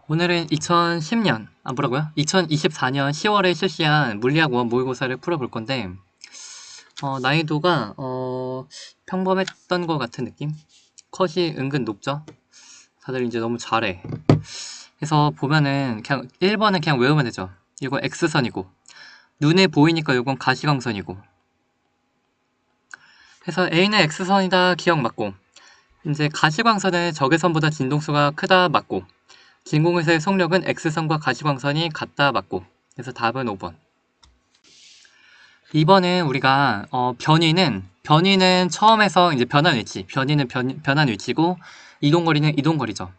오늘은 2010년, 뭐라고요? 2024년 10월에 실시한 물리학 원 모의고사를 풀어볼 건데, 난이도가, 평범했던 것 같은 느낌? 컷이 은근 높죠? 다들 이제 너무 잘해. 그래서 보면은, 그냥 1번은 그냥 외우면 되죠. 이거 X선이고, 눈에 보이니까 이건 가시광선이고. 그래서 A는 X선이다 기억 맞고, 이제 가시광선은 적외선보다 진동수가 크다 맞고, 진공에서의 속력은 X선과 가시광선이 같다 맞고. 그래서 답은 5번. 2번은 우리가 변위는 처음에서 이제 변한 위치, 변위는 변한 위치고 이동거리는 이동거리죠.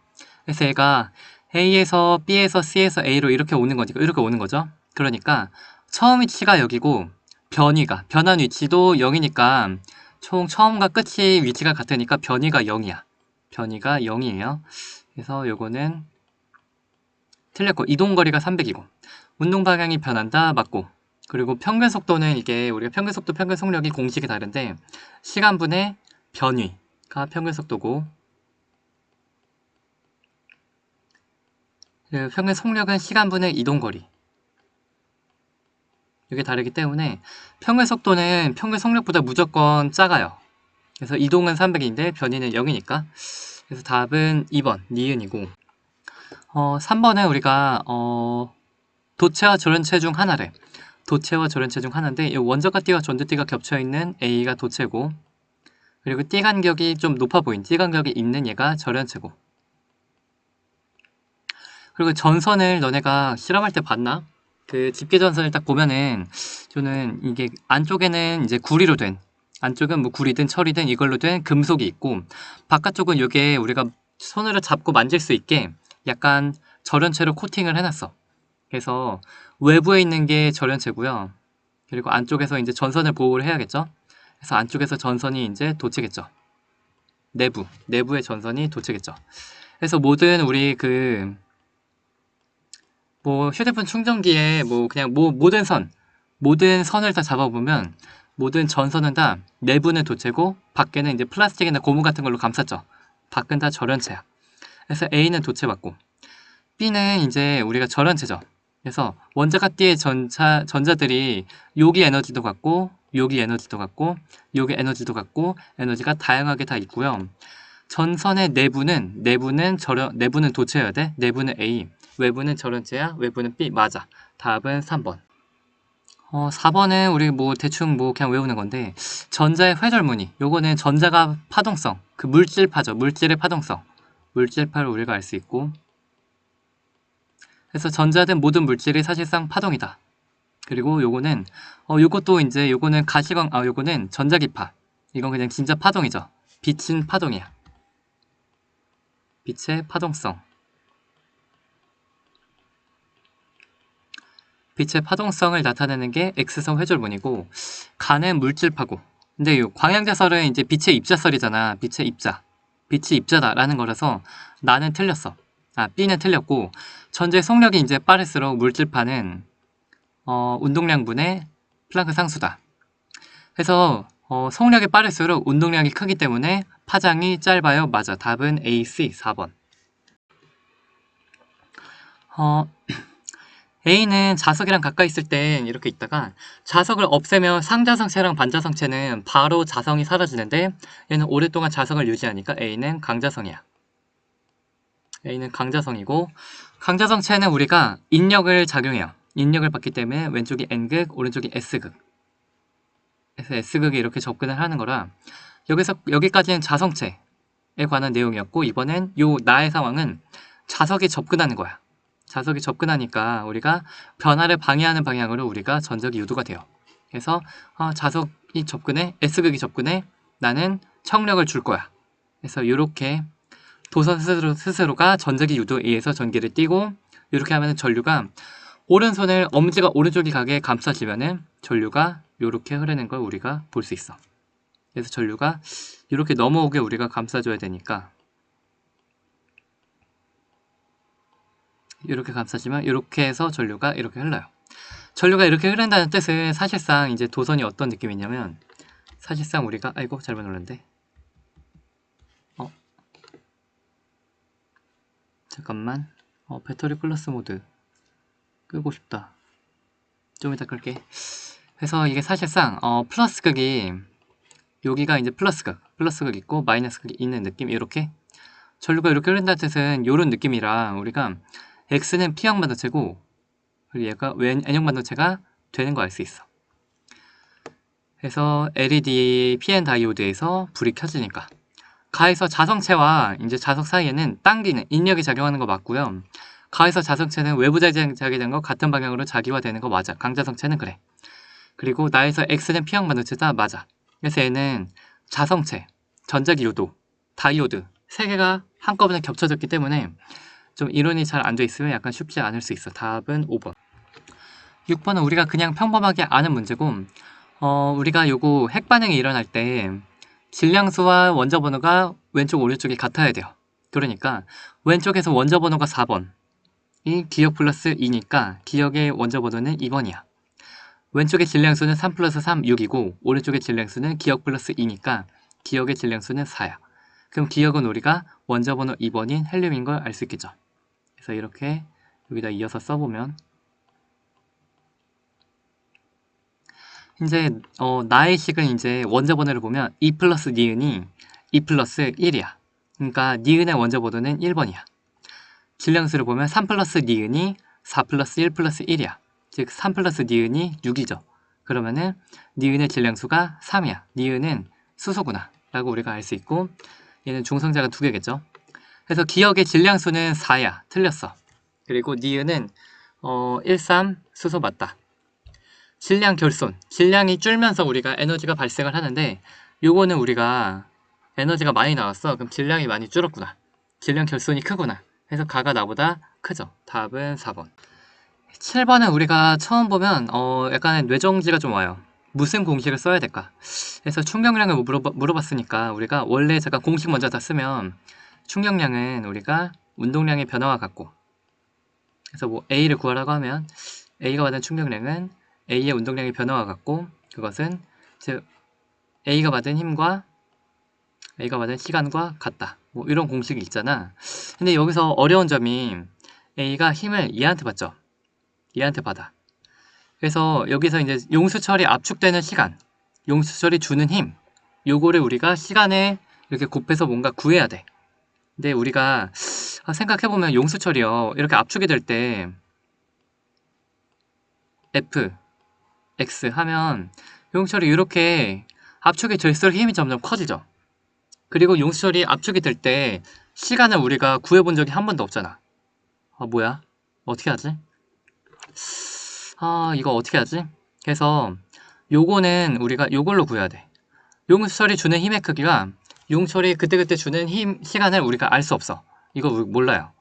그래서 얘가 A에서 B에서 C에서 A로 이렇게 오는 거니까 이렇게 오는 거죠. 그러니까 처음 위치가 여기고 변한 위치도 0이니까 총 처음과 끝이 위치가 같으니까 변위가 0이야. 변위가 0이에요. 그래서 요거는 틀렸고 이동거리가 300이고 운동 방향이 변한다 맞고 그리고 평균 속도는 이게 우리가 평균 속도 평균 속력이 공식이 다른데 시간분의 변위가 평균 속도고 평균 속력은 시간분의 이동거리 이게 다르기 때문에 평균 속도는 평균 속력보다 무조건 작아요. 그래서 이동은 300인데 변위는 0이니까 그래서 답은 2번 니은이고 3번은 우리가 도체와 저련체 중 하나래. 도체와 저련체 중 하나인데 이 원적과 띠와 전두띠가 겹쳐있는 A가 도체고 그리고 띠 간격이 좀 높아 보인 띠 간격이 있는 얘가 저련체고 그리고 전선을 너네가 실험할 때 봤나? 그 집게 전선을 딱 보면은 저는 이게 안쪽에는 이제 구리로 된 안쪽은 뭐 구리든 철이든 이걸로 된 금속이 있고 바깥쪽은 이게 우리가 손으로 잡고 만질 수 있게 약간 저련체로 코팅을 해놨어. 그래서 외부에 있는 게 저련체고요. 그리고 안쪽에서 이제 전선을 보호를 해야겠죠. 그래서 안쪽에서 전선이 이제 도체겠죠. 내부의 전선이 도체겠죠. 그래서 모든 우리 뭐 휴대폰 충전기에 뭐 그냥 모든 선을 다 잡아보면 모든 전선은 다 내부는 도체고 밖에는 이제 플라스틱이나 고무 같은 걸로 감쌌죠. 밖은 다 저련체야. 그래서 A는 도체 맞고 B는 이제 우리가 저련체죠. 그래서 원자가 띠의 전자들이 요기 에너지도 같고 요기 에너지도 같고 요기 에너지도 같고 에너지가 다양하게 다 있고요. 전선의 내부는 도체여야 돼. 내부는 A, 외부는 저런체야. 외부는 B. 맞아. 답은 3번. 4번은 우리 뭐 대충 뭐 그냥 외우는 건데 전자의 회절무늬. 요거는 전자가 파동성, 그 물질파죠. 물질의 파동성. 물질파를 우리가 알 수 있고 그래서 전자든 모든 물질이 사실상 파동이다. 그리고 요것도 이제 요거는 전자기파. 이건 그냥 진짜 파동이죠. 빛은 파동이야. 빛의 파동성. 빛의 파동성을 나타내는 게 X선 회절문이고 가는 물질파고 근데 이 광양자설은 이제 빛의 입자설이잖아. 빛의 입자. 빛이 입자다라는 거라서 나는 틀렸어. B는 틀렸고 전자의 속력이 이제 빠를수록 물질파는 운동량분의 플랑크 상수다. 그래서 속력이 빠를수록 운동량이 크기 때문에 파장이 짧아요. 맞아. 답은 AC 4번. A는 자석이랑 가까이 있을 땐 이렇게 있다가 자석을 없애면 상자성체랑 반자성체는 바로 자성이 사라지는데 얘는 오랫동안 자성을 유지하니까 A는 강자성이야. A는 강자성이고 강자성체는 우리가 인력을 작용해요. 인력을 받기 때문에 왼쪽이 N극, 오른쪽이 S극. 그래서 S극이 이렇게 접근을 하는 거라 여기까지는 자성체에 관한 내용이었고 이번엔 나의 상황은 자석이 접근하는 거야. 자석이 접근하니까 우리가 변화를 방해하는 방향으로 우리가 전적이 유도가 돼요. 그래서 자석이 접근해, S극이 접근해, 나는 청력을 줄 거야. 그래서 이렇게 도선 스스로가 전적이 유도에 의해서 전기를 띠고 이렇게 하면 전류가 오른손을 엄지가 오른쪽이 가게 감싸지면은 전류가 이렇게 흐르는 걸 우리가 볼 수 있어. 그래서 전류가 이렇게 넘어오게 우리가 감싸줘야 되니까 이렇게 감싸지만 이렇게 해서 전류가 이렇게 흘러요. 전류가 이렇게 흐른다는 뜻은 사실상 이제 도선이 어떤 느낌이냐면 사실상 우리가 아이고 잘못 눌렀는데 잠깐만 배터리 플러스 모드 끄고 싶다. 좀 이따 끌게. 그래서 이게 사실상 플러스 극이 여기가 이제 플러스 극 있고 마이너스 극이 있는 느낌. 이렇게 전류가 이렇게 흐른다는 뜻은 요런 느낌이라 우리가 X는 P형 반도체고 그리고 얘가 N형 반도체가 되는 거 알 수 있어. 그래서 LED PN 다이오드에서 불이 켜지니까 가에서 자성체와 이제 자석 사이에는 당기는 인력이 작용하는 거 맞고요. 가에서 자성체는 외부 자기장과 같은 방향으로 자기화되는 거 맞아. 강자성체는 그래. 그리고 나에서 X는 P형 반도체다 맞아. 그래서 얘는 자성체, 전자기 요도, 다이오드 세 개가 한꺼번에 겹쳐졌기 때문에 좀 이론이 잘 안 돼 있으면 약간 쉽지 않을 수 있어. 답은 5번. 6번은 우리가 그냥 평범하게 아는 문제고 우리가 요거 핵반응이 일어날 때 질량수와 원자 번호가 왼쪽 오른쪽이 같아야 돼요. 그러니까 왼쪽에서 원자 번호가 4번 이 기억 플러스 2니까 기억의 원자 번호는 2번이야. 왼쪽의 질량수는 3 플러스 3, 6이고 오른쪽의 질량수는 기억 플러스 2니까 기억의 질량수는 4야. 그럼 기억은 우리가 원자 번호 2번인 헬륨인 걸 알 수 있겠죠. 그래서 이렇게 여기다 이어서 써보면 이제 나의 식은 이제 원자 번호를 보면 2 플러스 니은이 2 플러스 1이야. 그러니까 니은의 원자 번호는 1번이야. 질량수를 보면 3 플러스 니은이 4 플러스 1 플러스 1이야. 즉 3 플러스 니은이 6이죠. 그러면은 니은의 질량수가 3이야. 니은은 수소구나 라고 우리가 알 수 있고 얘는 중성자가 2개겠죠. 그래서 기억의 질량수는 4야. 틀렸어. 그리고 니은은 1, 3 수소 맞다. 질량 결손. 질량이 줄면서 우리가 에너지가 발생을 하는데 요거는 우리가 에너지가 많이 나왔어. 그럼 질량이 많이 줄었구나. 질량 결손이 크구나. 그래서 가가 나보다 크죠. 답은 4번. 7번은 우리가 처음 보면 약간 뇌정지가 좀 와요. 무슨 공식을 써야 될까? 그래서 충격량을 물어봤으니까 우리가 원래 잠깐 공식 먼저 다 쓰면 충격량은 우리가 운동량의 변화와 같고 그래서 뭐 A를 구하라고 하면 A가 받은 충격량은 A의 운동량의 변화와 같고 그것은 즉 A가 받은 힘과 A가 받은 시간과 같다. 뭐 이런 공식이 있잖아. 근데 여기서 어려운 점이 A가 힘을 얘한테 받죠. 얘한테 받아. 그래서 여기서 이제 용수철이 압축되는 시간, 용수철이 주는 힘, 요거를 우리가 시간에 이렇게 곱해서 뭔가 구해야 돼. 근데 우리가 생각해보면 용수철이요. 이렇게 압축이 될 때 F, X 하면 용수철이 이렇게 압축이 될수록 힘이 점점 커지죠. 그리고 용수철이 압축이 될 때 시간을 우리가 구해본 적이 한 번도 없잖아. 뭐야? 어떻게 하지? 이거 어떻게 하지? 그래서 요거는 우리가 요걸로 구해야 돼. 용수철이 주는 힘의 크기와 용철이 그때그때 주는 힘, 시간을 우리가 알 수 없어. 이거 몰라요.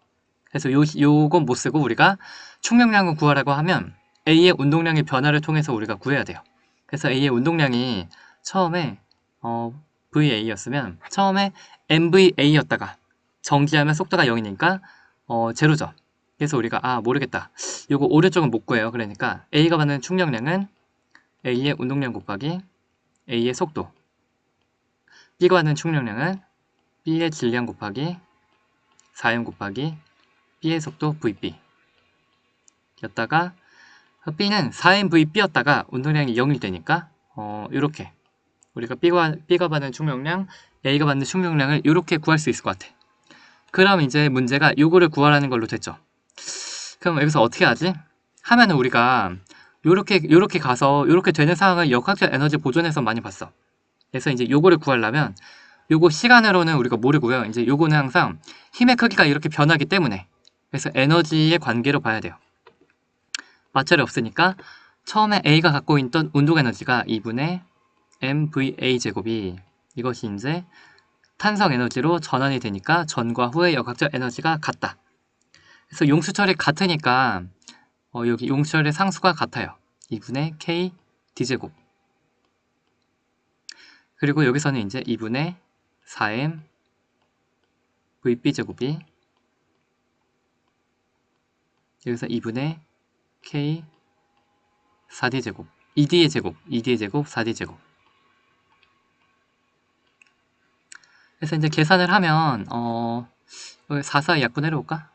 그래서 요건 못 쓰고 우리가 충격량을 구하라고 하면 A의 운동량의 변화를 통해서 우리가 구해야 돼요. 그래서 A의 운동량이 처음에 VA였으면 처음에 MVA였다가 정지하면 속도가 0이니까 제로죠. 그래서 우리가 모르겠다. 요거 오른쪽은 못 구해요. 그러니까 A가 받는 충격량은 A의 운동량 곱하기 A의 속도 B가 받는 충격량은 B의 질량 곱하기 4m 곱하기 B의 속도 VB 였다가 B는 4mVB였다가 운동량이 0일 때니까 이렇게 우리가 B가 받는 충격량, A가 받는 충격량을 이렇게 구할 수 있을 것 같아. 그럼 이제 문제가 요거를 구하라는 걸로 됐죠. 그럼 여기서 어떻게 하지? 하면은 우리가 요렇게 가서 요렇게 되는 상황을 역학적 에너지 보존에서 많이 봤어. 그래서 이제 요거를 구하려면 요거 시간으로는 우리가 모르고요. 이제 요거는 항상 힘의 크기가 이렇게 변하기 때문에 그래서 에너지의 관계로 봐야 돼요. 마찰이 없으니까 처음에 A가 갖고 있던 운동 에너지가 2분의 MVA 제곱이 이것이 이제 탄성 에너지로 전환이 되니까 전과 후의 역학적 에너지가 같다. 그래서 용수철이 같으니까 여기 용수철의 상수가 같아요. 2분의 K D제곱 그리고 여기서는 이제 2분의 4M VB제곱이 여기서 2분의 K 4D제곱 2D의 제곱 4D제곱 그래서 이제 계산을 하면 4 약분해볼까?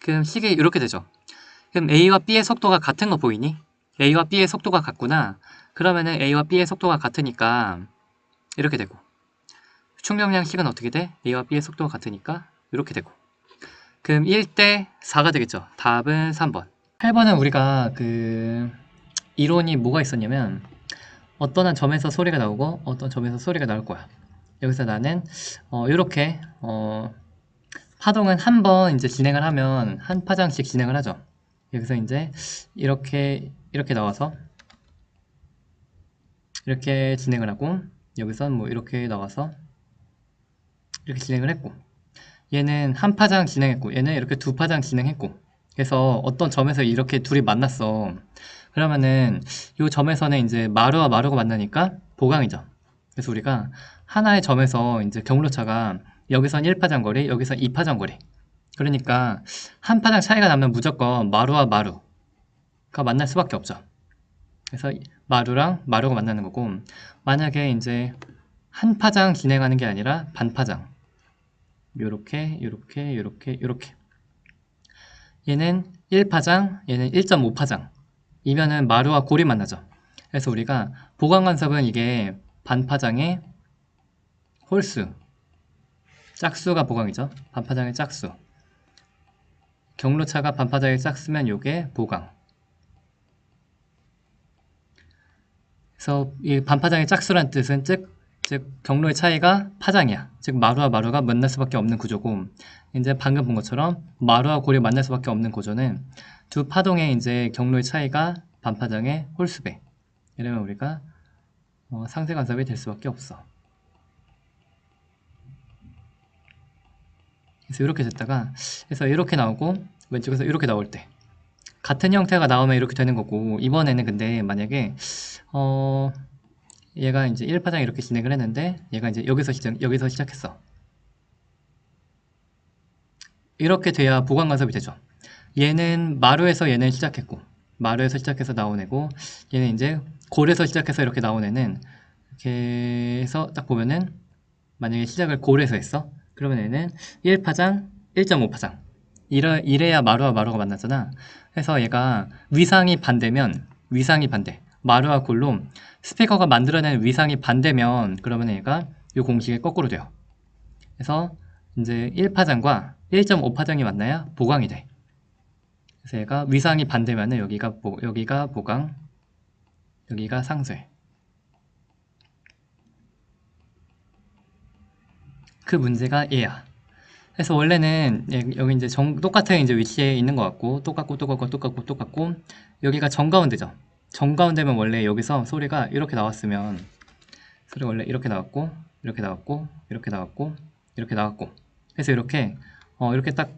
그럼 식이 이렇게 되죠. 그럼 A와 B의 속도가 같은 거 보이니? A와 B의 속도가 같구나. 그러면은 A와 B의 속도가 같으니까 이렇게 되고, 충격량 식은 어떻게 돼? A와 B의 속도가 같으니까 이렇게 되고, 그럼 1대 4가 되겠죠. 답은 3번. 8번은 우리가 이론이 뭐가 있었냐면, 어떤 한 점에서 소리가 나오고 어떤 점에서 소리가 나올 거야. 여기서 나는 이렇게 파동은 한 번 이제 진행을 하면 한 파장씩 진행을 하죠. 여기서 이제 이렇게 나와서 이렇게 진행을 하고, 여기선 뭐 이렇게 나와서 이렇게 진행을 했고, 얘는 한 파장 진행했고, 얘는 이렇게 두 파장 진행했고, 그래서 어떤 점에서 이렇게 둘이 만났어. 그러면은 이 점에서는 이제 마루와 마루가 만나니까 보강이죠. 그래서 우리가 하나의 점에서 이제 경로차가 여기선 1파장 거리, 여기선 2파장 거리. 그러니까 한 파장 차이가 나면 무조건 마루와 마루가 만날 수밖에 없죠. 그래서 마루랑 마루가 만나는 거고, 만약에 이제 한 파장 진행하는 게 아니라 반파장, 요렇게 요렇게 요렇게 요렇게, 얘는 1파장, 얘는 1.5파장 이면은 마루와 골이 만나죠. 그래서 우리가 보강간섭은 이게 반파장의 홀수, 짝수가 보강이죠. 반파장의 짝수, 경로차가 반파장의 짝수면 요게 보강. 그래서 이 반파장의 짝수란 뜻은 즉 경로의 차이가 파장이야. 즉 마루와 마루가 만날 수밖에 없는 구조고, 이제 방금 본 것처럼 마루와 골이 만날 수밖에 없는 구조는 두 파동의 이제 경로의 차이가 반파장의 홀수배. 이러면 우리가 상세 간섭이 될 수밖에 없어. 그래서 이렇게 됐다가, 그래서 이렇게 나오고 왼쪽에서 이렇게 나올 때 같은 형태가 나오면 이렇게 되는 거고, 이번에는 근데 만약에 얘가 이제 1파장 이렇게 진행을 했는데, 얘가 이제 여기서 시작했어. 이렇게 돼야 보강 간섭이 되죠. 얘는 마루에서 얘는 시작했고, 마루에서 시작해서 나온 애고, 얘는 이제 골에서 시작해서 이렇게 나온 애는, 이렇게 해서 딱 보면은 만약에 시작을 골에서 했어. 그러면 얘는 1파장, 1.5파장 이래야 마루와 마루가 만나잖아. 그래서 얘가 위상이 반대면, 위상이 반대, 마루와 골로 스피커가 만들어낸 위상이 반대면, 그러면 얘가 이 공식이 거꾸로 돼요. 그래서 이제 1파장과 1.5파장이 만나야 보강이 돼. 그래서 얘가 위상이 반대면은 여기가 보강, 여기가 상쇄. 그 문제가 얘야. 그래서 원래는 여기 이제 똑같은 이제 위치에 있는 것 같고, 똑같고, 여기가 정가운데죠. 정가운데면 원래 여기서 소리가 이렇게 나왔으면, 소리가 원래 이렇게 나왔고, 이렇게 나왔고, 이렇게 나왔고, 이렇게 나왔고, 그래서 이렇게 이렇게 딱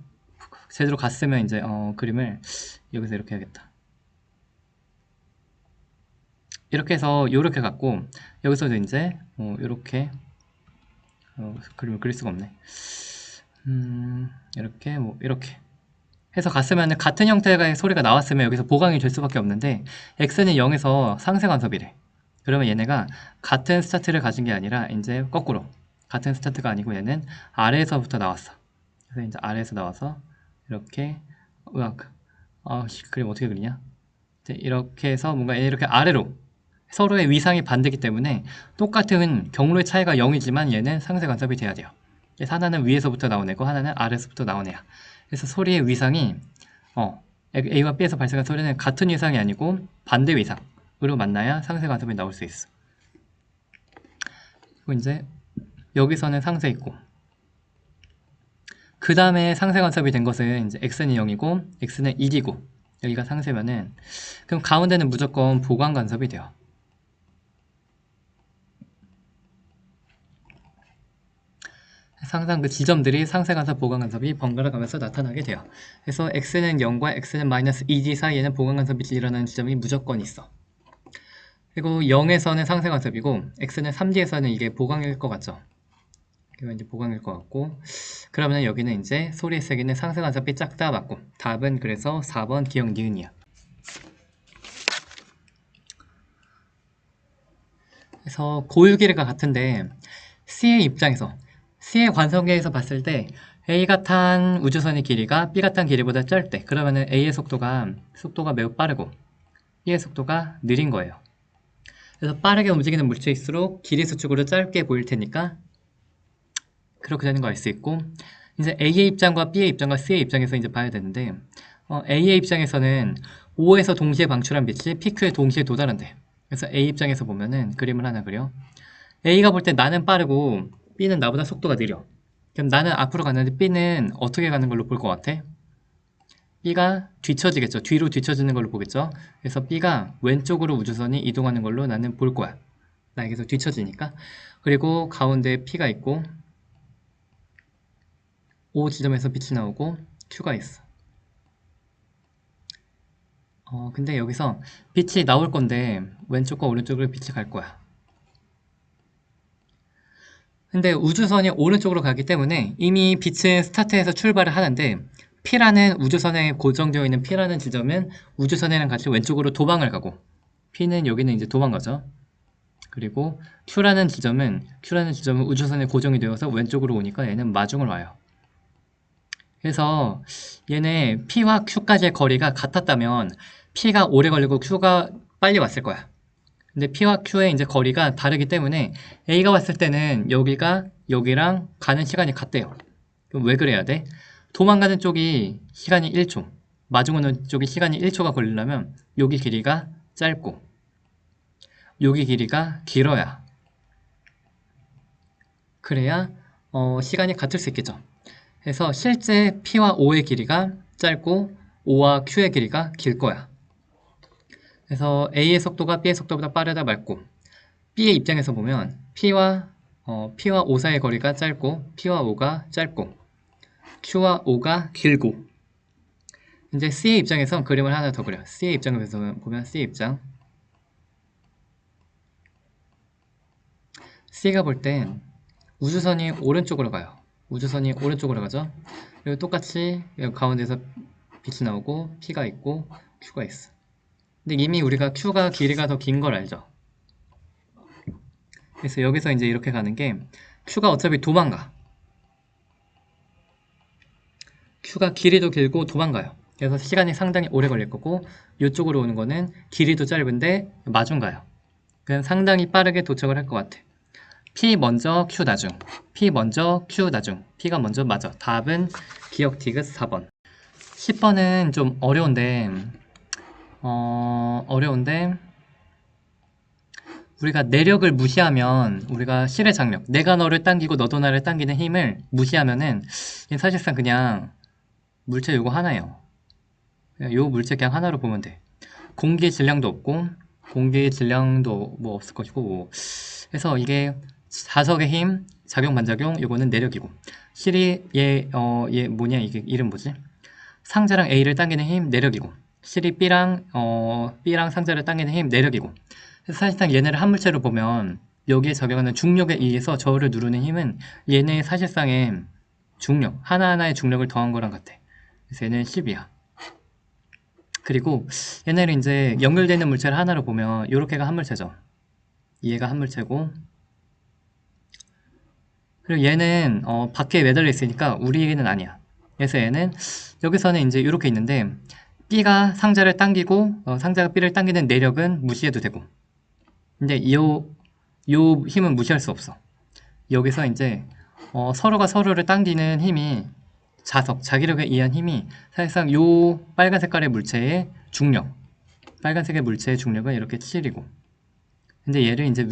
제대로 갔으면 이제 그림을 여기서 이렇게 해야겠다. 이렇게 해서 이렇게 갔고, 여기서도 이제 이렇게 그림을 그릴 수가 없네. 이렇게 이렇게 해서 갔으면, 같은 형태의 소리가 나왔으면 여기서 보강이 될 수밖에 없는데, x는 0에서 상세 간섭이래. 그러면 얘네가 같은 스타트를 가진 게 아니라 이제 거꾸로, 같은 스타트가 아니고 얘는 아래에서부터 나왔어. 그래서 이제 아래에서 나와서 이렇게, 그림 어떻게 그리냐? 이렇게 해서 뭔가 이렇게 아래로, 서로의 위상이 반대기 때문에 똑같은 경로의 차이가 0이지만 얘는 상세 간섭이 돼야 돼요. 그래서 하나는 위에서부터 나온 애고 하나는 아래에서부터 나온 애야. 그래서 소리의 위상이 A와 B에서 발생한 소리는 같은 위상이 아니고 반대 위상으로 만나야 상세 간섭이 나올 수 있어. 그리고 이제 여기서는 상세 있고, 그 다음에 상세 간섭이 된 것은 이제 x는 0이고 x는 1이고 여기가 상세면은, 그럼 가운데는 무조건 보강 간섭이 돼요. 항상 그 지점들이 상세 간섭, 보강 간섭이 번갈아 가면서 나타나게 돼요. 그래서 x는 0과 x는 마이너스 2d 사이에는 보강 간섭이 일어나는 지점이 무조건 있어. 그리고 0에서는 상세 간섭이고 x는 3d에서는 이게 보강일 것 같죠. 이게 이제 보강일 것 같고, 그러면 여기는 이제 소리의 세기는 상세 간섭이 작다 맞고, 답은 그래서 4번 기억 니은이야. 그래서 고유기례가 같은데 C의 입장에서, C의 관성계에서 봤을 때 A가 탄 우주선의 길이가 B가 탄 길이보다 짧대. 그러면은 A의 속도가 매우 빠르고 B의 속도가 느린 거예요. 그래서 빠르게 움직이는 물체일수록 길이 수축으로 짧게 보일 테니까 그렇게 되는 거 알 수 있고, 이제 A의 입장과 B의 입장과 C의 입장에서 이제 봐야 되는데, A의 입장에서는 O에서 동시에 방출한 빛이 PQ에 동시에 도달한대. 그래서 A 입장에서 보면은 그림을 하나 그려. A가 볼 때 나는 빠르고 B는 나보다 속도가 느려. 그럼 나는 앞으로 가는데 B는 어떻게 가는 걸로 볼 것 같아? B가 뒤처지겠죠. 뒤로 뒤처지는 걸로 보겠죠. 그래서 B가 왼쪽으로 우주선이 이동하는 걸로 나는 볼 거야. 나에게서 뒤처지니까. 그리고 가운데 P가 있고 O 지점에서 빛이 나오고 Q가 있어. 근데 여기서 빛이 나올 건데 왼쪽과 오른쪽으로 빛이 갈 거야. 근데 우주선이 오른쪽으로 가기 때문에 이미 빛은 스타트에서 출발을 하는데 P라는 우주선에 고정되어 있는 P라는 지점은 우주선이랑 같이 왼쪽으로 도망을 가고 P는 여기는 이제 도망가죠. 그리고 Q라는 지점은 우주선에 고정이 되어서 왼쪽으로 오니까 얘는 마중을 와요. 그래서 얘네 P와 Q까지의 거리가 같았다면 P가 오래 걸리고 Q가 빨리 왔을 거야. 근데 P와 Q의 이제 거리가 다르기 때문에 A가 왔을 때는 여기가 여기랑 가는 시간이 같대요. 그럼 왜 그래야 돼? 도망가는 쪽이 시간이 1초, 마중오는 쪽이 시간이 1초가 걸리려면 여기 길이가 짧고 여기 길이가 길어야 그래야 시간이 같을 수 있겠죠. 그래서 실제 P와 O의 길이가 짧고 O와 Q의 길이가 길 거야. 그래서 A의 속도가 B의 속도보다 빠르다 말고 B의 입장에서 보면 P와 O 사이의 거리가 짧고 P와 O가 짧고 Q와 O가 길고 이제 C의 입장에서 그림을 하나 더 그려. C의 입장에서 보면 C의 입장 C가 볼 땐 우주선이 오른쪽으로 가요. 우주선이 오른쪽으로 가죠. 그리고 똑같이 여기 가운데서 빛이 나오고 P가 있고 Q가 있어. 근데 이미 우리가 Q가 길이가 더 긴 걸 알죠. 그래서 여기서 이제 이렇게 가는 게 Q가 어차피 도망가. Q가 길이도 길고 도망가요. 그래서 시간이 상당히 오래 걸릴 거고 이쪽으로 오는 거는 길이도 짧은데 마중 가요. 그냥 상당히 빠르게 도착을 할 것 같아. P 먼저 Q 나중 P 먼저 Q 나중 P가 먼저 맞아. 답은 기억 디귿 4번. 10번은 좀 어려운데 우리가 내력을 무시하면 우리가 실의 장력 내가 너를 당기고 너도 나를 당기는 힘을 무시하면은 사실상 그냥 물체 요거 하나예요. 요 물체 그냥 하나로 보면 돼. 공기의 질량도 없고 공기의 질량도 뭐 없을 것이고 뭐. 그래서 이게 자석의 힘, 작용 반작용 요거는 내력이고 실이 얘 뭐냐 이게 이름 뭐지? 상자랑 A를 당기는 힘 내력이고 실이 B랑 상자를 당기는 힘 내력이고 그래서 사실상 얘네를 한 물체로 보면 여기에 적용하는 중력에 의해서 저를 누르는 힘은 얘네의 사실상의 중력 하나하나의 중력을 더한 거랑 같아. 그래서 얘는 10이야. 그리고 얘네를 이제 연결되어 있는 물체를 하나로 보면 요렇게가 한 물체죠. 얘가 한 물체고 그리고 얘는 밖에 매달려 있으니까 우리에게는 아니야. 그래서 얘는 여기서는 이제 이렇게 있는데 B가 상자를 당기고 상자가 B를 당기는 내력은 무시해도 되고 근데 요 힘은 무시할 수 없어. 여기서 이제 서로가 서로를 당기는 힘이 자기력에 의한 힘이 사실상 요 빨간 색깔의 물체의 중력 빨간색의 물체의 중력은 이렇게 7이고 근데 얘를 이제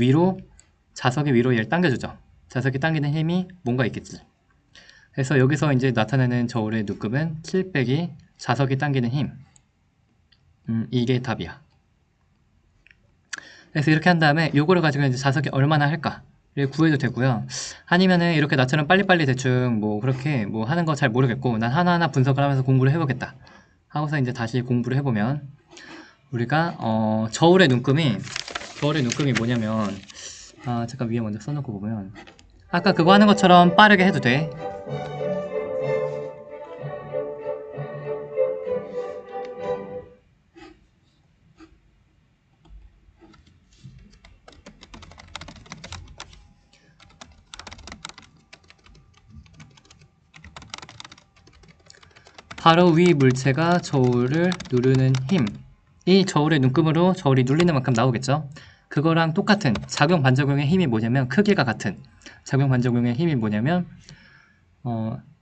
자석의 위로 얘를 당겨주죠. 자석이 당기는 힘이 뭔가 있겠지. 그래서 여기서 이제 나타내는 저울의 누급은 7 빼기 자석이 당기는 힘. 이게 답이야. 그래서 이렇게 한 다음에 요거를 가지고 이제 자석이 얼마나 할까를 구해도 되고요. 아니면은 이렇게 나처럼 빨리빨리 대충 뭐 그렇게 뭐 하는 거 잘 모르겠고 난 하나하나 분석을 하면서 공부를 해보겠다. 하고서 이제 다시 공부를 해보면 우리가 저울의 눈금이 뭐냐면 잠깐 위에 먼저 써놓고 보면 아까 그거 하는 것처럼 빠르게 해도 돼. 바로 위 물체가 저울을 누르는 힘. 이 저울의 눈금으로 저울이 눌리는 만큼 나오겠죠? 그거랑 똑같은 작용 반작용의 힘이 뭐냐면 크기가 같은 작용 반작용의 힘이 뭐냐면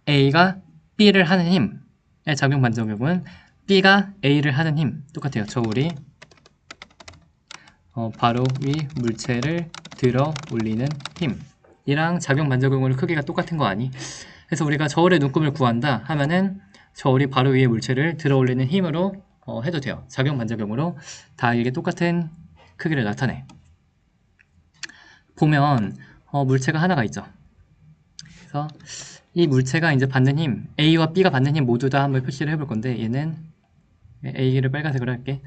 A가 B를 하는 힘의 작용 반작용은 B가 A를 하는 힘 똑같아요. 저울이 바로 위 물체를 들어 올리는 힘이랑 작용 반작용으로 크기가 똑같은 거 아니? 그래서 우리가 저울의 눈금을 구한다 하면은 저울이 바로 위에 물체를 들어 올리는 힘으로 해도 돼요. 작용 반작용으로 다 이게 똑같은 크기를 나타내. 보면 물체가 하나가 있죠. 그래서 이 물체가 이제 받는 힘, A와 B가 받는 힘 모두 다 한번 표시를 해볼 건데 얘는 A를 빨간색으로 할게.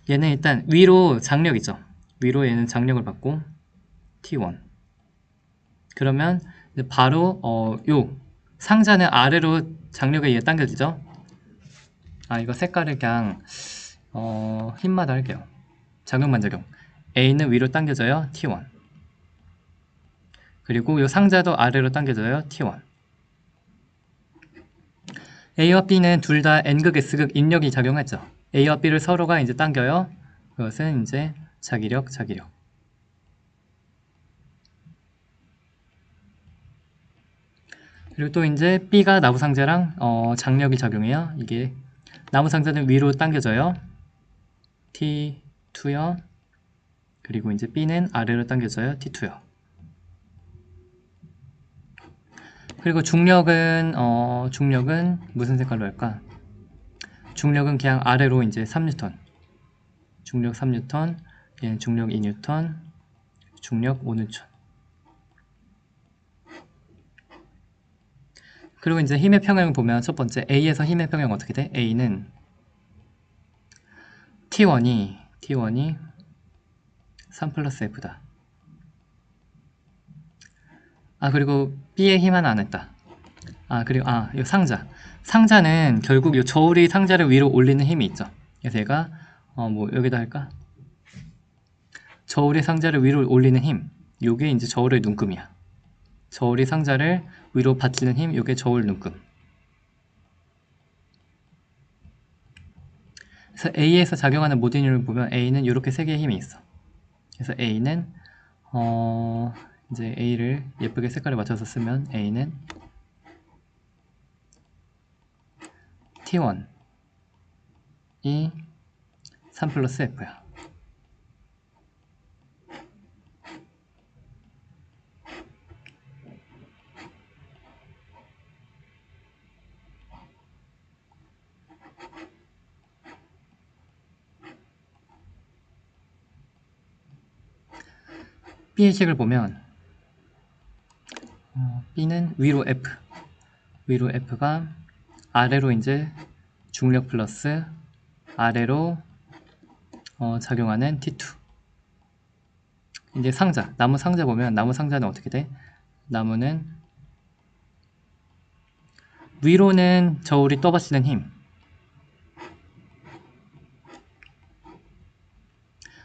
얘는 일단 위로 장력 있죠. 위로 얘는 장력을 받고 T1. 그러면 바로 요 상자는 아래로 장력에 의해 당겨지죠. 이거 색깔을 그냥 힘마다 할게요. 작용 반작용. A는 위로 당겨져요. T1. 그리고 이 상자도 아래로 당겨져요. T1. A와 B는 둘 다 N극, S극 인력이 작용했죠. A와 B를 서로가 이제 당겨요. 그것은 이제 자기력. 그리고 또 이제 B가 나무 상자랑 장력이 작용해요. 이게 나무 상자는 위로 당겨져요. T2요. 그리고 이제 B는 아래로 당겨져요. T2요. 그리고 중력은 무슨 색깔로 할까? 중력은 그냥 아래로 이제 3N. 중력 3N, 얘는 중력 2N, 중력 5N. 그리고 이제 힘의 평형을 보면 첫 번째 A에서 힘의 평형 어떻게 돼? A는 T1이 3 플러스 F다. 그리고 B의 힘 하나 안 했다. 그리고 이 상자는 결국 이 저울이 상자를 위로 올리는 힘이 있죠. 그래서 얘가 여기다 할까? 저울이 상자를 위로 올리는 힘. 요게 이제 저울의 눈금이야. 저울이 상자를 위로 받치는 힘, 요게 저울 눈금. 그래서 A에서 작용하는 모든 힘을 보면 A는 이렇게 세 개의 힘이 있어. 그래서 A는 이제 A를 예쁘게 색깔을 맞춰서 쓰면 A는 T1이 3 플러스 F야. B의 식을 보면 B는 위로 F가 아래로 이제 중력 플러스 아래로 작용하는 T2. 이제 나무 상자 보면 나무 상자는 어떻게 돼? 나무는 위로는 저울이 떠받치는 힘.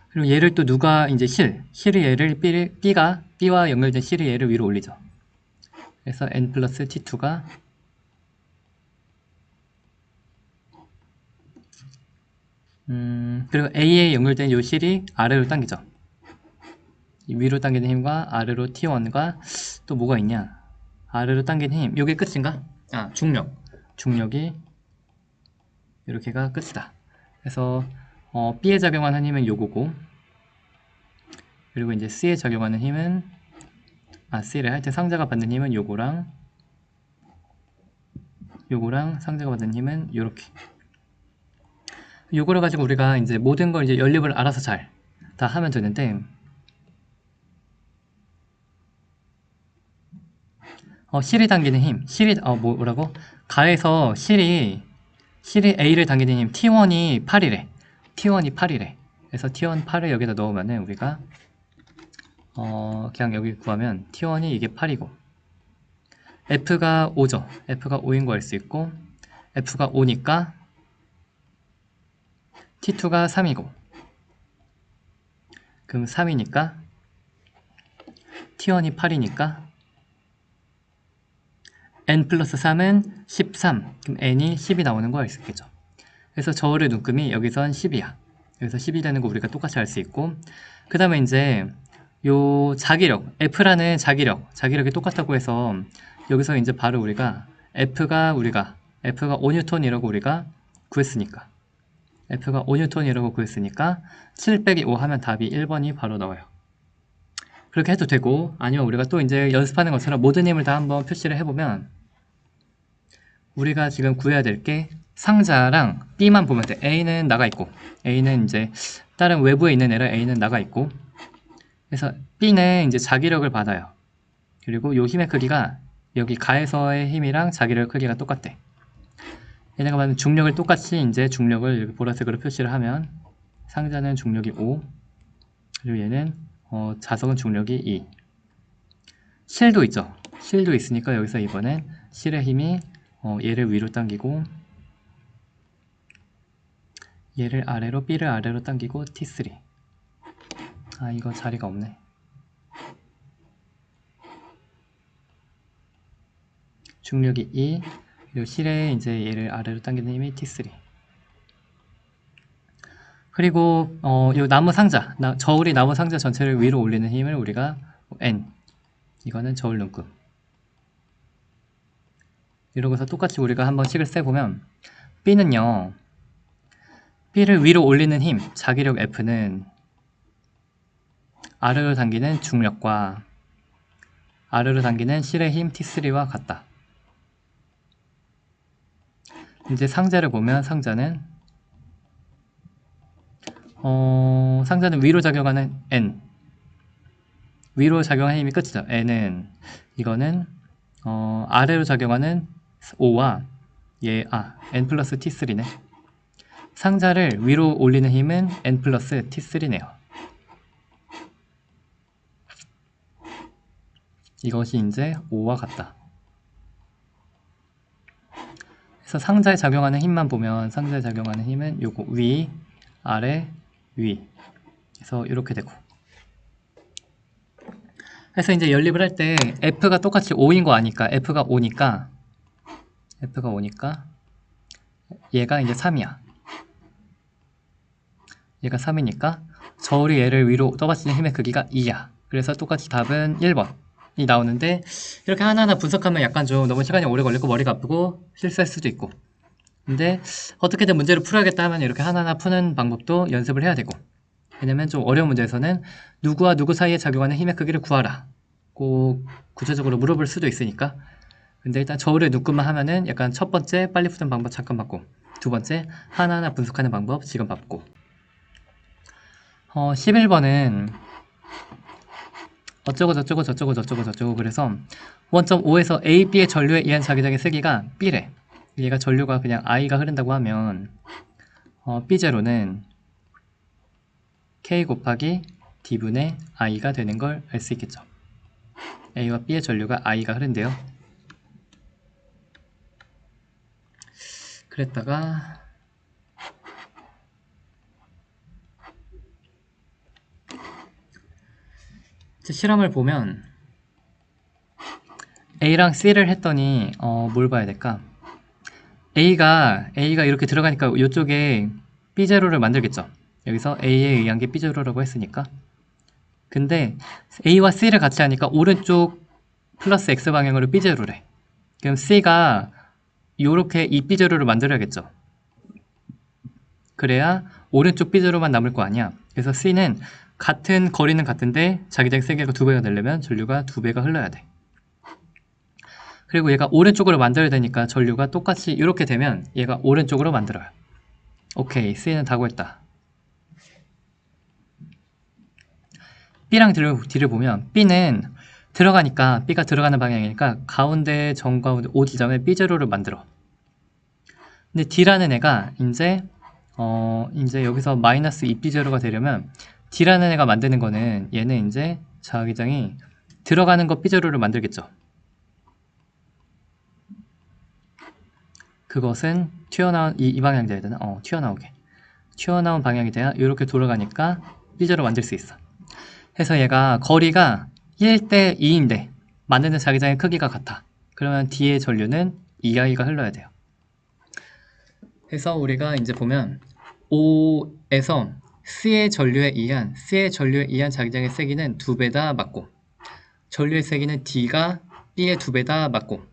그리고 얘를 또 누가 이제 실이 얘를 B와 연결된 실이 얘를 위로 올리죠. 그래서 N 플러스 T2가 그리고 A에 연결된 요 실이 아래로 당기죠. 위로 당기는 힘과 아래로 T1과 또 뭐가 있냐? 아래로 당기는 힘. 요게 끝인가? 중력이 이렇게가 끝이다. 그래서 B에 작용하는 힘은 요거고, 그리고 이제 C에 작용하는 힘은 C를 하여튼 상자가 받는 힘은 요거랑 상자가 받는 힘은 요렇게. 요거를 가지고 우리가 이제 모든 걸 이제 연립을 알아서 잘 다 하면 되는데, 실이 당기는 힘, 뭐라고? 가에서 실이 A를 당기는 힘, T1이 8이래. 그래서 T1 8을 여기다 넣으면은 우리가 그냥 여기 구하면 T1이 이게 8이고, F가 5죠. F가 5인 거 알 수 있고, F가 5니까 T2가 3이고, 그럼 3이니까 T1이 8이니까 n 플러스 3은 13. 그럼 n이 10이 나오는 거 알 수 있겠죠. 그래서 저울의 눈금이 여기선 10이야. 여기서 10이 되는 거 우리가 똑같이 알 수 있고, 그 다음에 이제 요 자기력, F라는 자기력이 똑같다고 해서 여기서 이제 바로 우리가 F가 5N이라고 우리가 구했으니까 F가 5N이라고 구했으니까 7 빼기 5 하면 답이 1번이 바로 나와요. 그렇게 해도 되고, 아니면 우리가 또 이제 연습하는 것처럼 모든 힘을 다 한번 표시를 해보면 우리가 지금 구해야 될 게 상자랑 B만 보면 돼. A는 나가 있고, A는 이제 다른 외부에 있는 애라 A는 나가 있고, 그래서 B는 이제 자기력을 받아요. 그리고 요 힘의 크기가 여기 가에서의 힘이랑 자기력 크기가 똑같대. 얘네가 말하는 중력을 똑같이 이제 중력을 이렇게 보라색으로 표시를 하면 상자는 중력이 5, 그리고 얘는 자석은 중력이 2. 실도 있죠. 실도 있으니까 여기서 이번엔 실의 힘이 얘를 위로 당기고 얘를 아래로 B를 아래로 당기고 T3. 아, 이거 자리가 없네. 중력이 2, 그리고 실에 이제 얘를 아래로 당기는 힘이 T3. 그리고 요 나무 상자, 저울이 나무 상자 전체를 위로 올리는 힘을 우리가 N. 이거는 저울 눈금. 이러고서 똑같이 우리가 한번 식을 세보면 B는요, B를 위로 올리는 힘, 자기력 F는 아래로 당기는 중력과 아래로 당기는 실의 힘 T3와 같다. 이제 상자를 보면 상자는 위로 작용하는 N, 위로 작용하는 힘이 끝이죠. N은 이거는 아래로 작용하는 5와 N 플러스 T3네. 상자를 위로 올리는 힘은 N 플러스 T3네요. 이것이 이제 5와 같다. 그래서 상자에 작용하는 힘만 보면 상자에 작용하는 힘은 요거 위, 아래, 위. 그래서 이렇게 되고. 그래서 이제 연립을 할 때 F가 똑같이 5인 거 아니까 F가 5니까 얘가 이제 3이야. 얘가 3이니까 저울이 얘를 위로 떠받치는 힘의 크기가 2야. 그래서 똑같이 답은 1번이 나오는데, 이렇게 하나하나 분석하면 약간 좀 너무 시간이 오래 걸리고 머리가 아프고 실수할 수도 있고, 근데 어떻게든 문제를 풀어야겠다 하면 이렇게 하나하나 푸는 방법도 연습을 해야 되고, 왜냐면 좀 어려운 문제에서는 누구와 누구 사이에 작용하는 힘의 크기를 구하라 꼭 구체적으로 물어볼 수도 있으니까. 근데 일단 저울의 눈금만 하면은 약간 첫 번째 빨리 푸는 방법 잠깐 봤고, 두 번째 하나하나 분석하는 방법 지금 봤고, 11번은 어쩌고 그래서 1.5에서 A, B의 전류에 의한 자기장의 세기가 B래. 얘가 전류가 그냥 I가 흐른다고 하면 B0는 K 곱하기 D분의 I가 되는 걸 알 수 있겠죠. A와 B의 전류가 I가 흐른대요. 그랬다가 실험을 보면 A랑 C를 했더니 뭘 봐야 될까? A가 이렇게 들어가니까 이쪽에 B0를 만들겠죠. 여기서 A에 의한 게 B0라고 했으니까. 근데 A와 C를 같이 하니까 오른쪽 플러스 X 방향으로 B0래. 그럼 C가 요렇게 이 B0를 만들어야겠죠. 그래야 오른쪽 B0만 남을 거 아니야. 그래서 C는 같은 거리는 같은데 자기장 세기가 2배가 되려면 전류가 2배가 흘러야 돼. 그리고 얘가 오른쪽으로 만들어야 되니까 전류가 똑같이 이렇게 되면 얘가 오른쪽으로 만들어요. 오케이, C는 다 구했다. B랑 D를 보면 B는 들어가니까 B가 들어가는 방향이니까 가운데 정가운데 O 지점에 B0를 만들어. 근데 D라는 애가 이제 여기서 마이너스 2B0가 되려면 D라는 애가 만드는 거는 얘는 이제 자기장이 들어가는 거 B0를 만들겠죠. 그것은 튀어나온 이 방향이 돼야 되나? 튀어나온 방향이 돼야 이렇게 돌아가니까 B0를 만들 수 있어. 해서 얘가 거리가 1대 2인데 만드는 자기장의 크기가 같아. 그러면 D의 전류는 EI가 흘러야 돼요. 그래서 우리가 이제 보면 O에서 C의 전류에 의한 자기장의 세기는 2배다 맞고, 전류의 세기는 D가 B의 2배다 맞고,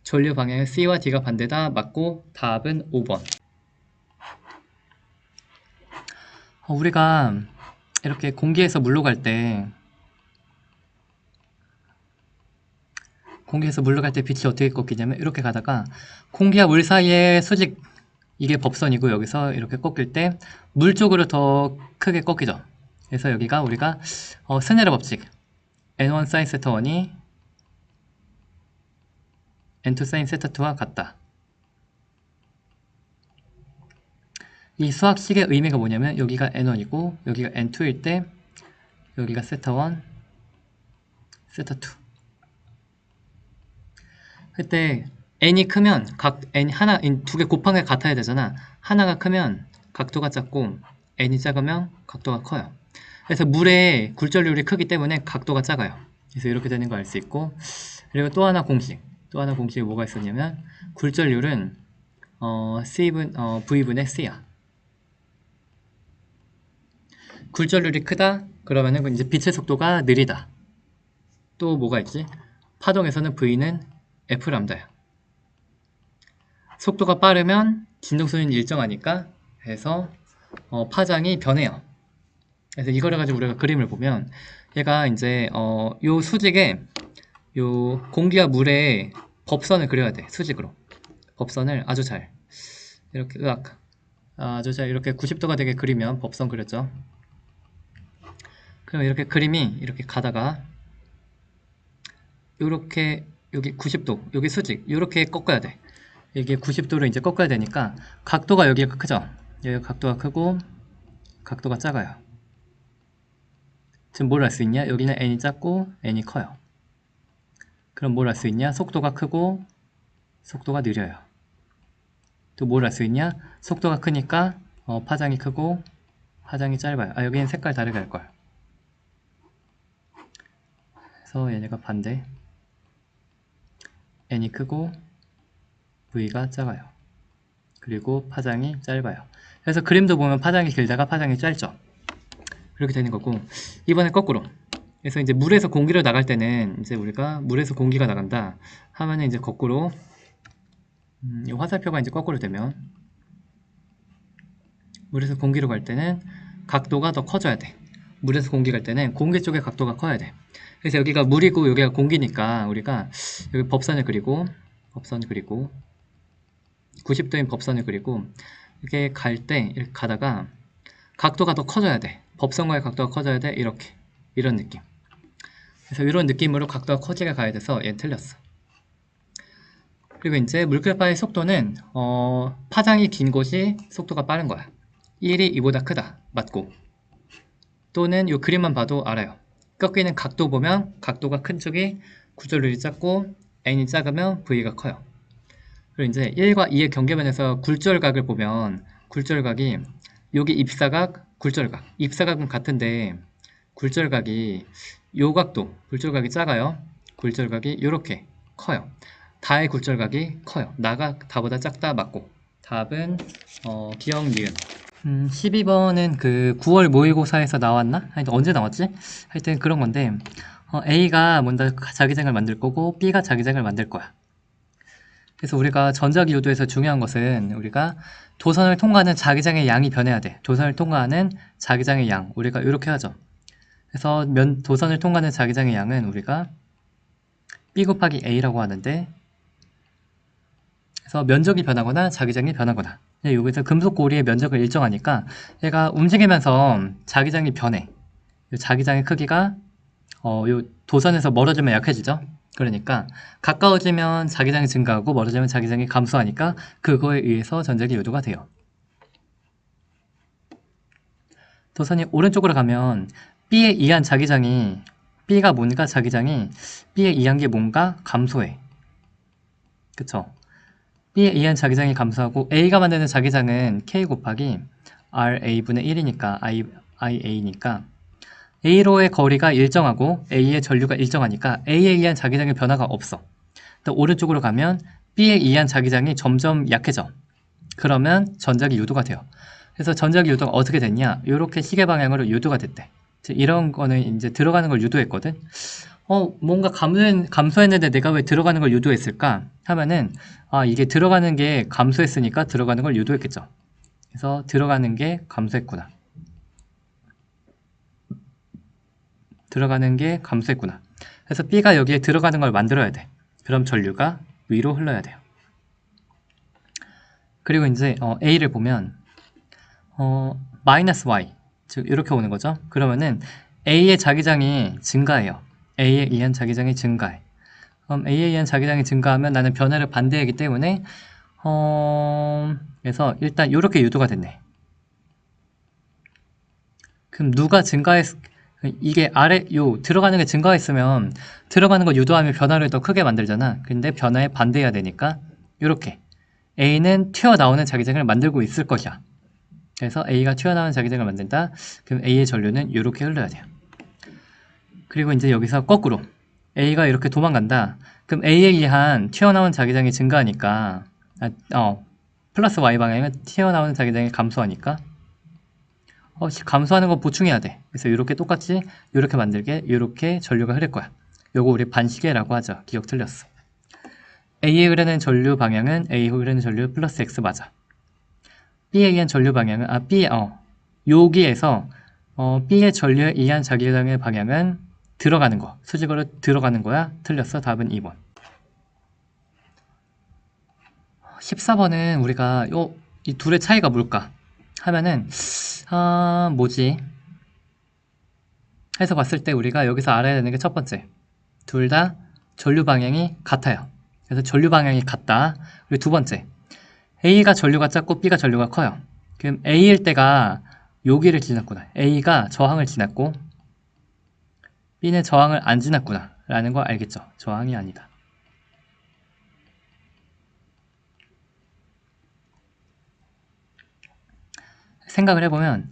전류 방향은 C와 D가 반대다 맞고, 답은 5번. 우리가 이렇게 공기에서 물로 갈 때 빛이 어떻게 꺾이냐면 이렇게 가다가 공기와 물 사이의 수직, 이게 법선이고, 여기서 이렇게 꺾일 때 물 쪽으로 더 크게 꺾이죠. 그래서 여기가 우리가 스네러 법칙, N1 sin 세타 1이 N2 sin 세타 2와 같다. 이 수학식의 의미가 뭐냐면 여기가 N1이고 여기가 N2일 때 여기가 세타 1, 세타 2. 그때 n이 크면 두 개 곱한 게 같아야 되잖아. 하나가 크면 각도가 작고 n이 작으면 각도가 커요. 그래서 물의 굴절률이 크기 때문에 각도가 작아요. 그래서 이렇게 되는 거 알 수 있고, 그리고 또 하나 공식이 뭐가 있었냐면 굴절률은 V분의 C야. 굴절률이 크다 그러면은 이제 빛의 속도가 느리다. 또 뭐가 있지? 파동에서는 V는 F람다야. 속도가 빠르면 진동수는 일정하니까 해서 파장이 변해요. 그래서 이거를 가지고 우리가 그림을 보면 얘가 이제 요 수직에 요 공기와 물의 법선을 그려야 돼. 수직으로 법선을 아주 잘 이렇게 아주 잘 이렇게 90도가 되게 그리면 법선 그렸죠. 그럼 이렇게 그림이 이렇게 가다가 요렇게 여기 90도 여기 수직 요렇게 꺾어야 돼. 이게 90도로 이제 꺾어야 되니까 각도가 여기가 크죠. 여기가 각도가 크고 각도가 작아요. 지금 뭘 알 수 있냐? 여기는 n이 작고 n이 커요. 그럼 뭘 알 수 있냐? 속도가 크고 속도가 느려요. 또 뭘 알 수 있냐? 속도가 크니까 파장이 크고 파장이 짧아요. 여기는 색깔 다르게 할걸. 그래서 얘네가 반대. n이 크고 v가 작아요. 그리고 파장이 짧아요. 그래서 그림도 보면 파장이 길다가 파장이 짧죠. 그렇게 되는 거고, 이번엔 거꾸로. 그래서 이제 물에서 공기로 나갈 때는 이제 우리가 물에서 공기가 나간다 하면은 이제 거꾸로 이 화살표가 이제 거꾸로 되면 물에서 공기로 갈 때는 각도가 더 커져야 돼. 물에서 공기 갈 때는 공기 쪽의 각도가 커야 돼. 그래서 여기가 물이고 여기가 공기니까 우리가 여기 법선을 그리고 90도인 법선을 그리고 이렇게 갈 때 이렇게 가다가 각도가 더 커져야 돼. 법선과의 각도가 커져야 돼. 이렇게 이런 느낌. 그래서 이런 느낌으로 각도가 커지게 가야 돼서 얘는 틀렸어. 그리고 이제 물결바의 속도는 파장이 긴 곳이 속도가 빠른 거야. 1이 2보다 크다. 맞고. 또는 이 그림만 봐도 알아요. 꺾이는 각도 보면 각도가 큰 쪽이 굴절률이 작고 n이 작으면 v가 커요. 그리고 이제 1과 2의 경계면에서 굴절각을 보면 굴절각이 여기 입사각, 굴절각. 입사각은 같은데 굴절각이 요 각도, 굴절각이 작아요. 굴절각이 이렇게 커요. 다의 굴절각이 커요. 나가 다보다 작다 맞고. 답은 기억 니은. 12번은 그 9월 모의고사에서 나왔나? 하여튼 언제 나왔지? 하여튼 그런 건데 A가 먼저 자기장을 만들 거고 B가 자기장을 만들 거야. 그래서 우리가 전자기호도에서 중요한 것은 우리가 도선을 통과하는 자기장의 양이 변해야 돼. 도선을 통과하는 자기장의 양. 우리가 이렇게 하죠. 그래서 도선을 통과하는 자기장의 양은 우리가 B 곱하기 A라고 하는데, 그래서 면적이 변하거나 자기장이 변하거나. 여기서 금속 고리의 면적을 일정하니까 얘가 움직이면서 자기장이 변해. 자기장의 크기가 요 도선에서 멀어지면 약해지죠. 그러니까 가까워지면 자기장이 증가하고 멀어지면 자기장이 감소하니까 그거에 의해서 전자기 요도가 돼요. 도선이 오른쪽으로 가면 B에 의한 자기장이 B가 뭔가 자기장이 B에 의한 게 뭔가 감소해. 그쵸? B에 의한 자기장이 감소하고 A가 만드는 자기장은 K 곱하기 RA분의 1이니까 IA니까 A로의 거리가 일정하고 A의 전류가 일정하니까 A에 의한 자기장의 변화가 없어. 또 오른쪽으로 가면 B에 의한 자기장이 점점 약해져. 그러면 전자기 유도가 돼요. 그래서 전자기 유도가 어떻게 됐냐? 이렇게 시계 방향으로 유도가 됐대. 이런 거는 이제 들어가는 걸 유도했거든. 뭔가 감소했는데 내가 왜 들어가는 걸 유도했을까? 하면은, 이게 들어가는 게 감소했으니까 들어가는 걸 유도했겠죠. 그래서 들어가는 게 감소했구나. 들어가는 게 감소했구나. 그래서 B가 여기에 들어가는 걸 만들어야 돼. 그럼 전류가 위로 흘러야 돼요. 그리고 이제 A를 보면 마이너스 Y, 즉 이렇게 오는 거죠. 그러면은 A의 자기장이 증가해요. A에 의한 자기장이 증가해. 그럼 A에 의한 자기장이 증가하면 나는 변화를 반대하기 때문에 그래서 일단 이렇게 유도가 됐네. 그럼 누가 이게 들어가는 게 증가했으면 들어가는 거 유도하면 변화를 더 크게 만들잖아. 근데 변화에 반대해야 되니까 이렇게 A는 튀어나오는 자기장을 만들고 있을 것이야. 그래서 A가 튀어나오는 자기장을 만든다. 그럼 A의 전류는 이렇게 흘러야 돼요. 그리고 이제 여기서 거꾸로 A가 이렇게 도망간다. 그럼 A에 의한 튀어나온 자기장이 증가하니까 플러스 Y 방향은 튀어나오는 자기장이 감소하니까 감소하는 거 보충해야 돼. 그래서 이렇게 똑같이 이렇게 만들게 이렇게 전류가 흐를 거야. 요거 우리 반시계라고 하죠. 기억 틀렸어. A에 흐르는 전류 방향은 A에 흐르는 전류 플러스 X 맞아. B에 의한 전류 방향은 여기에서 B의 전류에 의한 자기장의 방향은 들어가는 거, 수직으로 들어가는 거야. 틀렸어. 답은 2번. 14번은 우리가 이 둘의 차이가 뭘까? 하면은 뭐지? 해서 봤을 때 우리가 여기서 알아야 되는 게 첫 번째. 둘 다 전류 방향이 같아요. 그래서 전류 방향이 같다. 그리고 두 번째. A가 전류가 작고 B가 전류가 커요. 그럼 A일 때가 여기를 지났구나. A가 저항을 지났고 B는 저항을 안 지났구나 라는 거 알겠죠? 저항이 아니다. 생각을 해보면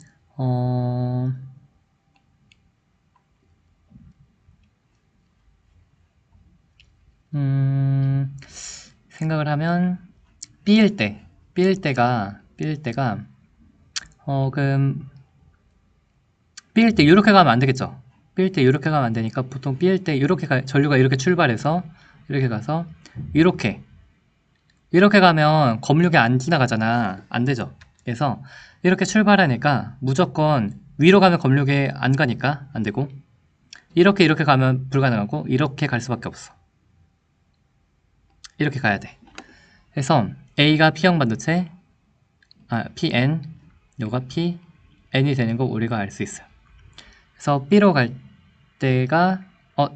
생각을 하면 B일 때가 그럼 B일 때 이렇게 가면 안 되겠죠? B일 때 이렇게 가면 안 되니까 보통 B일 때 전류가 이렇게 출발해서 이렇게 가서 이렇게 가면 검력이 안 지나가잖아. 안 되죠? 그래서 이렇게 출발하니까 무조건 위로 가면 검력이 안 가니까 안 되고 이렇게 가면 불가능하고 이렇게 갈 수밖에 없어. 이렇게 가야 돼. 그래서 A가 P형 반도체, PN, 요가 PN이 되는 거 우리가 알 수 있어요. 그래서 B로 갈 때가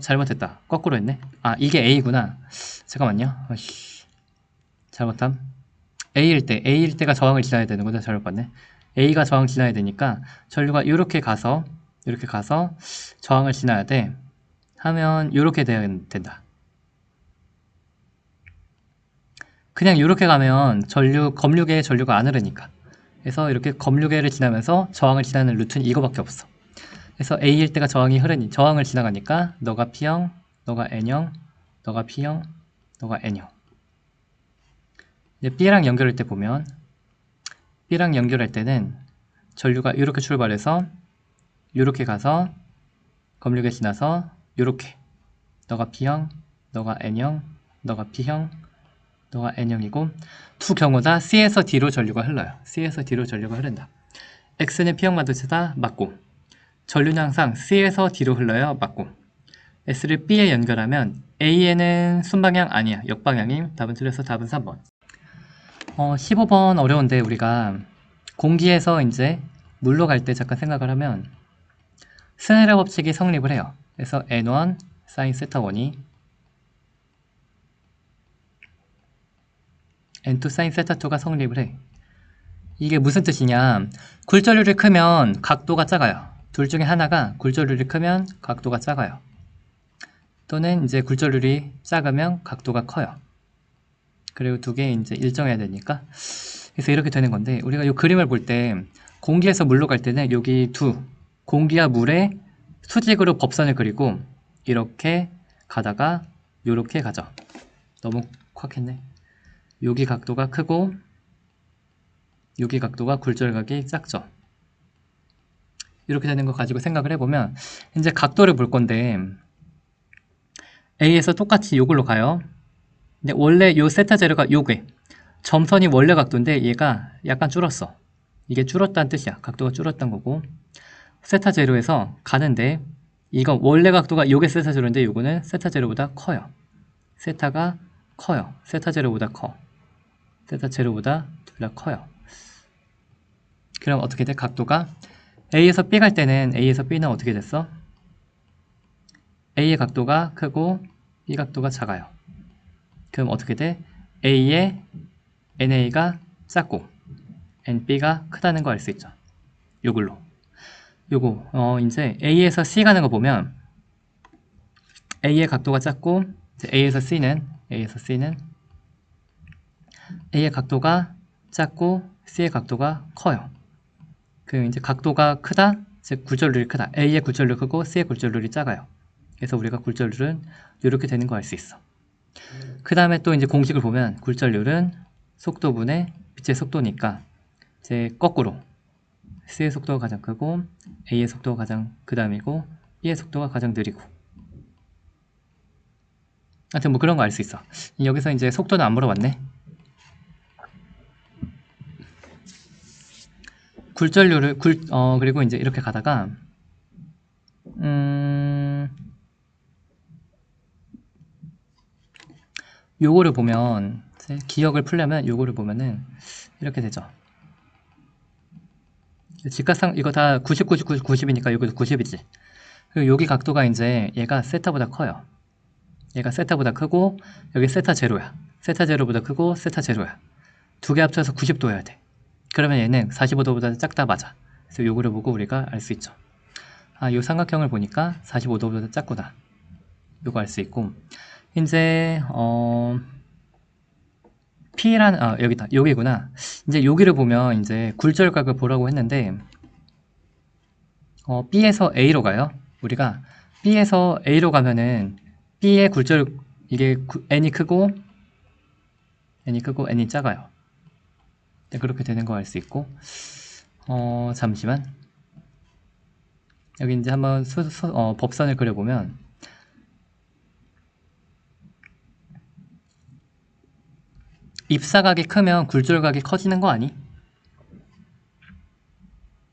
잘못했다. 거꾸로 했네. 이게 A구나. 잠깐만요. 잘못함. A일 때가 저항을 지나야 되는 거죠. 잘못 봤네. A가 저항 지나야 되니까 전류가 이렇게 가서 저항을 지나야 돼. 하면 이렇게 된다. 그냥 이렇게 가면 검류계의 전류가 안 흐르니까. 그래서 이렇게 검류계를 지나면서 저항을 지나는 루트는 이거밖에 없어. 그래서 A일 때가 저항을 지나가니까 너가 P형, 너가 N형, 너가 P형, 너가 N형. 이제 B랑 연결할 때 보면 B랑 연결할 때는 전류가 이렇게 출발해서 이렇게 가서 검류계 지나서 이렇게 너가 P형, 너가 N형, 너가 P형, 너가 N형이고 두 경우 다 C에서 D로 전류가 흘러요. C에서 D로 전류가 흐른다. X는 P형 반도체다. 맞고 전류는 항상 C에서 D로 흘러요. 맞고 S를 B에 연결하면 A에는 순방향 아니야. 역방향임. 답은 틀려서 답은 3번. 15번 어려운데 우리가 공기에서 이제 물로 갈 때 잠깐 생각을 하면 스네러 법칙이 성립을 해요. 그래서 N1 사인 세타 1이 N2 사인 세타 2가 성립을 해. 이게 무슨 뜻이냐? 굴절률이 크면 각도가 작아요. 둘 중에 하나가 굴절률이 크면 각도가 작아요. 또는 이제 굴절률이 작으면 각도가 커요. 그리고 두 개 이제 일정해야 되니까. 그래서 이렇게 되는 건데 우리가 이 그림을 볼 때 공기에서 물로 갈 때는 여기 공기와 물의 수직으로 법선을 그리고 이렇게 가다가 이렇게 가죠. 너무 콱 했네. 여기 각도가 크고 여기 각도가 굴절각이 작죠. 이렇게 되는 거 가지고 생각을 해보면 이제 각도를 볼 건데 A에서 똑같이 요걸로 가요. 근데 원래 요 세타 제로가 요게 점선이 원래 각도인데 얘가 약간 줄었어. 이게 줄었다는 뜻이야. 각도가 줄었다는 거고 세타 제로에서 가는데 이거 원래 각도가 요게 세타 제로인데 요거는 세타 제로보다 커요. 세타가 커요. 세타 제로보다 커. 세타 제로보다 둘 다 커요. 그럼 어떻게 돼? 각도가 A에서 B 갈 때는 A에서 B는 어떻게 됐어? A의 각도가 크고 B 각도가 작아요. 그럼 어떻게 돼? A의 NA가 작고 NB가 크다는 거 알 수 있죠. 요걸로. 요거 이제 A에서 C 가는 거 보면 A의 각도가 작고 A에서 C는 A의 각도가 작고 C의 각도가 커요. 그 이제 각도가 크다, 즉 굴절률이 크다. A의 굴절률이 크고 C의 굴절률이 작아요. 그래서 우리가 굴절률은 이렇게 되는 거 알 수 있어. 그 다음에 또 이제 공식을 보면 굴절률은 속도분의 빛의 속도니까 이제 거꾸로 C의 속도가 가장 크고 A의 속도가 가장 그 다음이고 B의 속도가 가장 느리고. 하여튼 뭐 그런 거 알 수 있어. 여기서 이제 속도는 안 물어봤네. 굴절률을 그리고 이제 이렇게 가다가 요거를 보면 기억을 풀려면 요거를 보면은 이렇게 되죠. 직각상 이거 다 90, 90, 90, 90이니까 여기도 90이지. 그리고 여기 각도가 이제 얘가 세타보다 커요. 얘가 세타보다 크고 여기 세타 제로야. 세타 제로보다 크고 세타 제로야. 두 개 합쳐서 90도여야 돼. 그러면 얘는 45도보다 작다 맞아. 그래서 요거를 보고 우리가 알 수 있죠. 아, 요 삼각형을 보니까 45도보다 작구나. 요거 알 수 있고 이제 P라는 여기다 여기구나. 이제 여기를 보면 이제 굴절각을 보라고 했는데 B에서 A로 가요. 우리가 B에서 A로 가면은 B의 굴절 이게 n이 크고 n이 작아요. 네, 그렇게 되는 거 알 수 있고 잠시만 여기 이제 한번 법선을 그려보면 입사각이 크면 굴절각이 커지는 거 아니?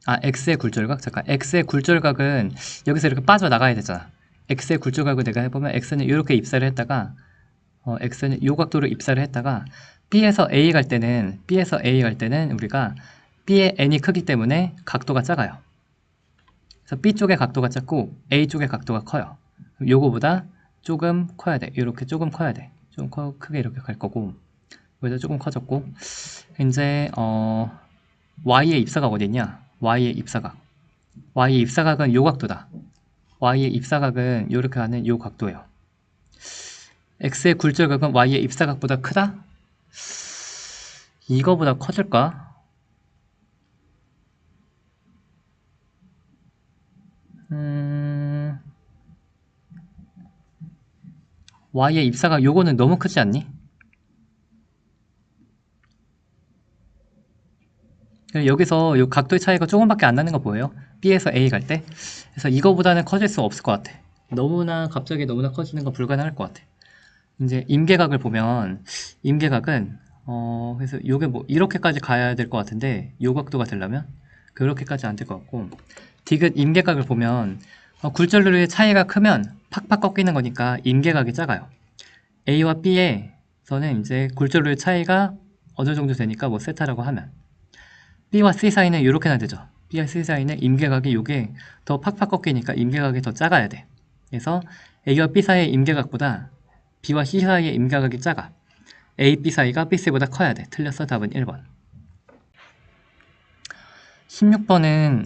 아, X의 굴절각? 잠깐, X의 굴절각은 여기서 이렇게 빠져나가야 되잖아. X의 굴절각을 내가 해보면 X는 이렇게 입사를 했다가 X는 이 각도로 입사를 했다가 B에서 A 갈 때는 우리가 B의 n이 크기 때문에 각도가 작아요. 그래서 B 쪽의 각도가 작고 A 쪽의 각도가 커요. 요거보다 조금 커야 돼. 이렇게 조금 커야 돼. 좀 크게 이렇게 갈 거고 여기서 조금 커졌고 이제 Y의 입사각 어딨냐? Y의 입사각은 요 각도다. Y의 입사각은 요렇게 하는 요 각도예요. X의 굴절각은 Y의 입사각보다 크다? 이거보다 커질까? Y의 입사각 요거는 너무 크지 않니? 여기서 요 각도의 차이가 조금밖에 안 나는 거 보여요? B에서 A 갈 때. 그래서 이거보다는 커질 수 없을 것 같아. 갑자기 너무나 커지는 건 불가능할 것 같아. 이제 임계각을 보면 임계각은 그래서 요게 뭐 이렇게까지 가야 될 것 같은데 요 각도가 되려면 그렇게까지 안 될 것 같고 디귿 임계각을 보면 굴절률의 차이가 크면 팍팍 꺾이는 거니까 임계각이 작아요. A와 B에서는 이제 굴절률의 차이가 어느 정도 되니까 뭐 세타라고 하면 B와 C 사이는 이렇게나 되죠. B와 C 사이는 임계각이 요게 더 팍팍 꺾이니까 임계각이 더 작아야 돼. 그래서 A와 B 사이의 임계각보다 B와 C 사이의 임계각이 작아. A, B 사이가 B, C보다 커야 돼. 틀렸어. 답은 1번. 16번은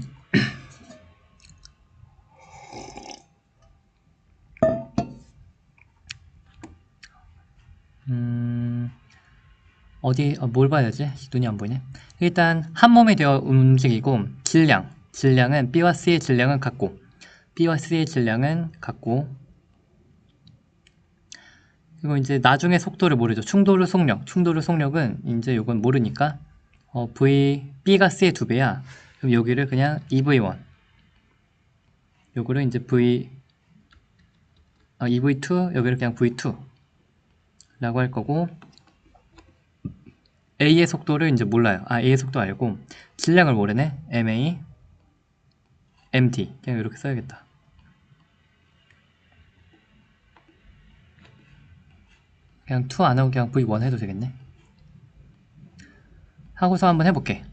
뭘 봐야 되지? 눈이 안 보이네. 일단 한 몸이 되어 움직이고 질량은 B와 C의 질량은 같고 이거 이제 나중에 속도를 모르죠. 충돌의 속력. 충돌의 속력은 이제 요건 모르니까 B가 C의 2배야. 그럼 여기를 그냥 EV1. 요거를 이제 EV2, 여기를 그냥 V2 라고 할 거고, A의 속도를 이제 몰라요. A의 속도 알고 질량을 모르네. MA MT 그냥 이렇게 써야겠다. 그냥 2 안 하고 그냥 V1 해도 되겠네. 하고서 한번 해볼게.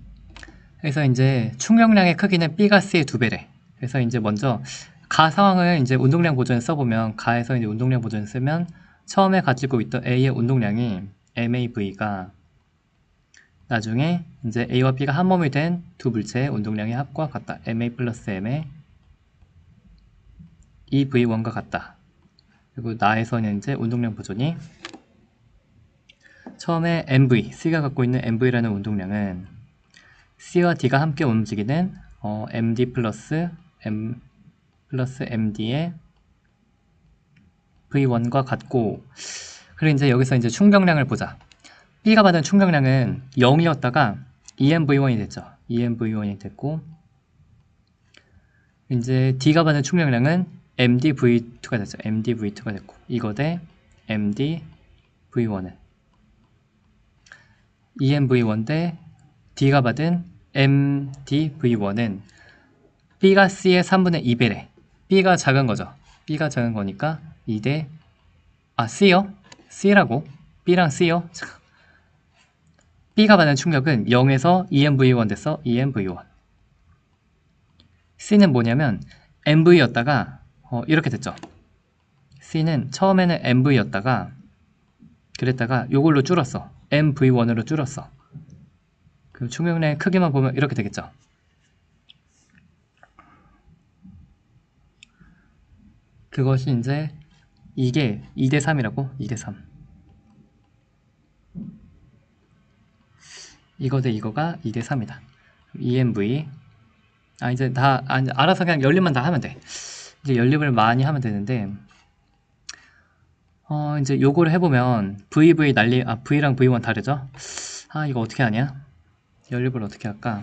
그래서 이제 충격량의 크기는 B가 C의 2배래. 그래서 이제 먼저 가 상황을 이제 운동량 보존에 써보면, 가에서 이제 운동량 보존에 쓰면 처음에 가지고 있던 A의 운동량이 MAV가 나중에 이제 A와 B가 한 몸이 된 두 물체의 운동량의 합과 같다. MA 플러스 M의 EV1과 같다. 그리고 나에서는 이제 운동량 보존이 처음에 MV, C가 갖고 있는 MV라는 운동량은 C와 D가 함께 움직이는 MD 플러스 MD의 V1과 같고, 그리고 이제 여기서 이제 충격량을 보자. B가 받은 충격량은 0이었다가 EMV1이 됐죠. EMV1이 됐고, 이제 D가 받은 충격량은 MDV2가 됐죠. MDV2가 됐고, 이거 대 MDV1은 EMV1 대 D가 받은 MDV1은 B가 C의 3분의 2배래. B가 작은 거죠. B가 작은 거니까 2대 C요? C라고? B랑 C요? B가 받는 충격은 0에서 EMV1 됐어. EMV1. C는 뭐냐면 MV였다가 이렇게 됐죠. C는 처음에는 MV였다가 그랬다가 요걸로 줄었어. MV1으로 줄었어. 그 충격량의 크기만 보면 이렇게 되겠죠. 그것이 이제 이게 2대 3이라고? 2대 3. 이거 대 이거가 2대 3이다. EMV. 이제 다 알아서 그냥 연립만 다 하면 돼. 이제 연립을 많이 하면 되는데, 이제 요거를 해보면 V랑 V1 다르죠? 이거 어떻게 하냐? 연립을 어떻게 할까?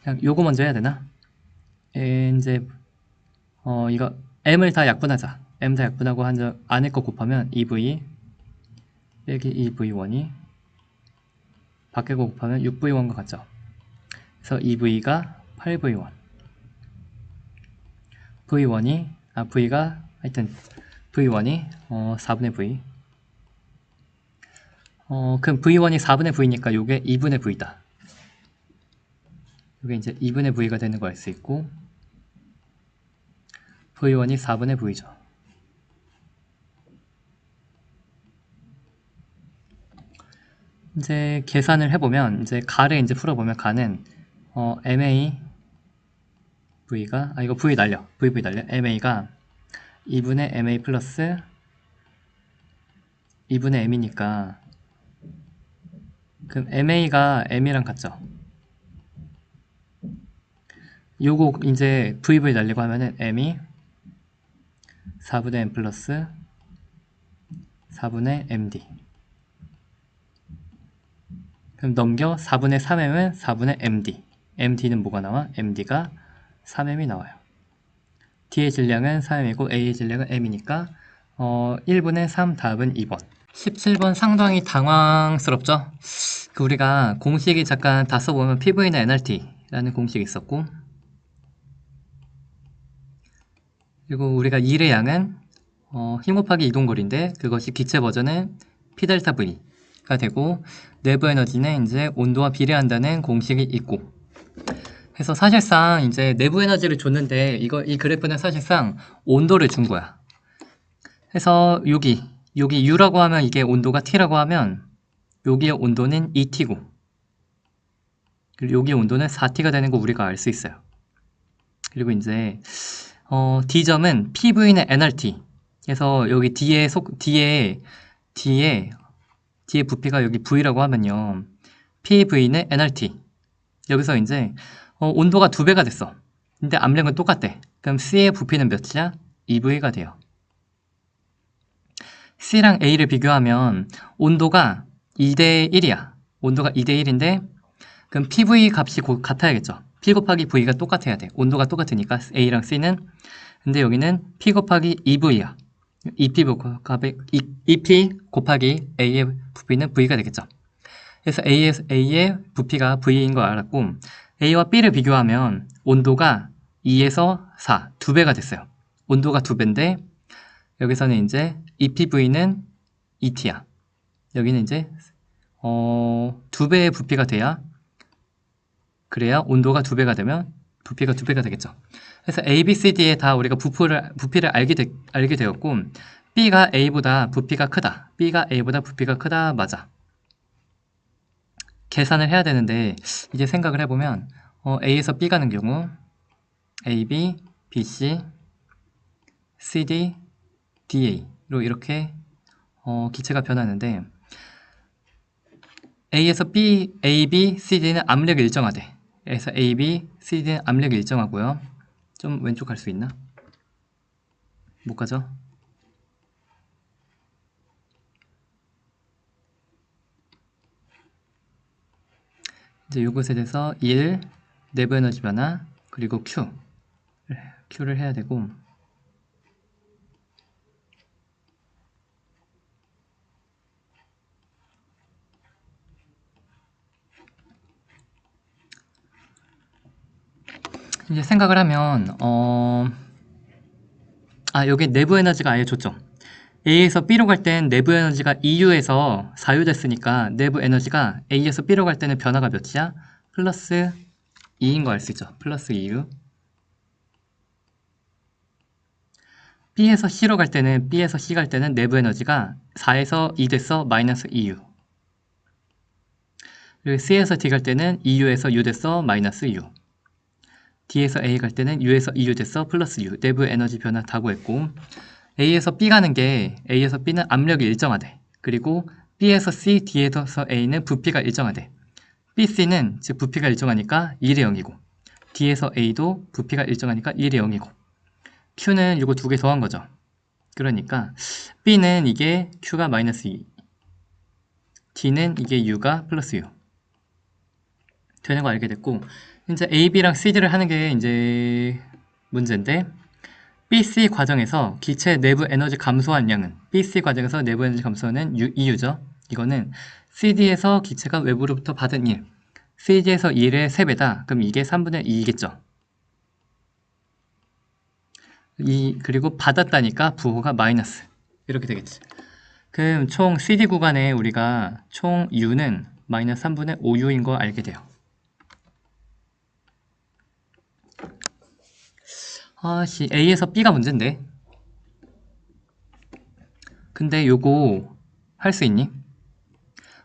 그냥 요거 먼저 해야 되나? 이제 이거 M을 다 약분하자. M 다 약분하고 안에 거 곱하면 EV 빼기 EV1이 밖에 거 곱하면 6V1과 같죠? 그래서 EV가 8V1 V가 하여튼 V1이 4분의 V. 그럼 V1이 4분의 V니까 요게 2분의 V다. 요게 이제 2분의 V가 되는 거 알 수 있고, V1이 4분의 V죠. 이제 계산을 해보면, 이제 가를 이제 풀어보면, 가는 MA V가 이거 V 날려. VV 날려. MA가 2분의 MA 플러스 2분의 M이니까, 그럼 MA가 M이랑 같죠? 요거 이제 VV 날리고 하면은 M이 4분의 M 플러스 4분의 MD. 그럼 넘겨 4분의 3M은 4분의 MD. MD는 뭐가 나와? MD가 3M이 나와요. D의 질량은 3M이고 A의 질량은 M이니까 1분의 3 답은 2번. 17번 상당히 당황스럽죠? 우리가 공식이 잠깐 다 써보면 PV나 NRT라는 공식이 있었고, 그리고 우리가 일의 양은 힘 곱하기 이동거리인데, 그것이 기체 버전은 P 델타 V가 되고, 내부 에너지는 이제 온도와 비례한다는 공식이 있고, 그래서 사실상 이제 내부 에너지를 줬는데, 이 그래프는 사실상 온도를 준 거야. 그래서 여기 U라고 하면 이게 온도가 T라고 하면 여기의 온도는 2T고, 그리고 여기 온도는 4T가 되는 거 우리가 알 수 있어요. 그리고 이제 D점은 PV는 NRT. 그래서 여기 뒤에 부피가 여기 V라고 하면요, PV는 NRT. 여기서 이제 온도가 2배가 됐어. 근데 압력은 똑같대. 그럼 C의 부피는 몇이야? EV가 돼요. C랑 A를 비교하면 온도가 2대1이야. 온도가 2대1인데 그럼 PV 값이 같아야겠죠. P 곱하기 V가 똑같아야 돼. 온도가 똑같으니까 A랑 C는. 근데 여기는 P 곱하기 2V야. EP 곱하기 A의 부피는 V가 되겠죠. 그래서 A의 부피가 V인 걸 알았고 A와 B를 비교하면 온도가 2에서 4, 2배가 됐어요. 온도가 2배인데 여기서는 이제 EPV는 ET야. 여기는 이제 2배의 부피가 돼야 그래야 온도가 2배가 되면 부피가 2배가 되겠죠. 그래서 A, B, C, D에 다 우리가 부피를 알게 되었고 B가 A보다 부피가 크다. B가 A보다 부피가 크다. 맞아. 계산을 해야 되는데 이제 생각을 해보면 A에서 B 가는 경우 A, B, B, C, C, D, DA로 이렇게 기체가 변하는데 A에서 B, A, B, C, D는 압력이 일정하대. 그래서 A, B, C, D는 압력이 일정하고요. 좀 왼쪽 갈 수 있나? 못 가죠? 이제 이것에 대해서 1, 내부 에너지 변화, 그리고 Q를 해야 되고 이제 생각을 하면 여기 내부 에너지가 아예 줬죠. A에서 B로 갈 땐 내부 에너지가 2U에서 4U 됐으니까 내부 에너지가 A에서 B로 갈 때는 변화가 몇이야? 플러스 2인 거 알 수 있죠. 플러스 2U. B에서 C로 갈 때는 B에서 C 갈 때는 내부 에너지가 4에서 2 됐어. 마이너스 2U. 그리고 C에서 D 갈 때는 2U에서 U 됐어. 마이너스 U. D에서 A 갈 때는 U에서 2U 됐어. 플러스 U. 내부 에너지 변화 다 구했고 A에서 B 가는 게 A에서 B는 압력이 일정하대. 그리고 B에서 C, D에서 A는 부피가 일정하대. B, C는 즉 부피가 일정하니까 1의 0이고 D에서 A도 부피가 일정하니까 1의 0이고 Q는 이거 두 개 더한 거죠. 그러니까 B는 이게 Q가 마이너스 2 D는 이게 U가 플러스 U 되는 거 알게 됐고 이제 A, B랑 C, D를 하는 게 이제 문제인데 BC 과정에서 기체 내부 에너지 감소한 양은 BC 과정에서 내부 에너지 감소는 EU죠. 이거는 CD에서 기체가 외부로부터 받은 1 CD에서 1의 3배다. 그럼 이게 3분의 2이겠죠. 그리고 받았다니까 부호가 마이너스 이렇게 되겠지. 그럼 총 CD 구간에 우리가 총 U는 마이너스 3분의 5U인 거 알게 돼요. A에서 B가 문제인데 근데 요거 할 수 있니?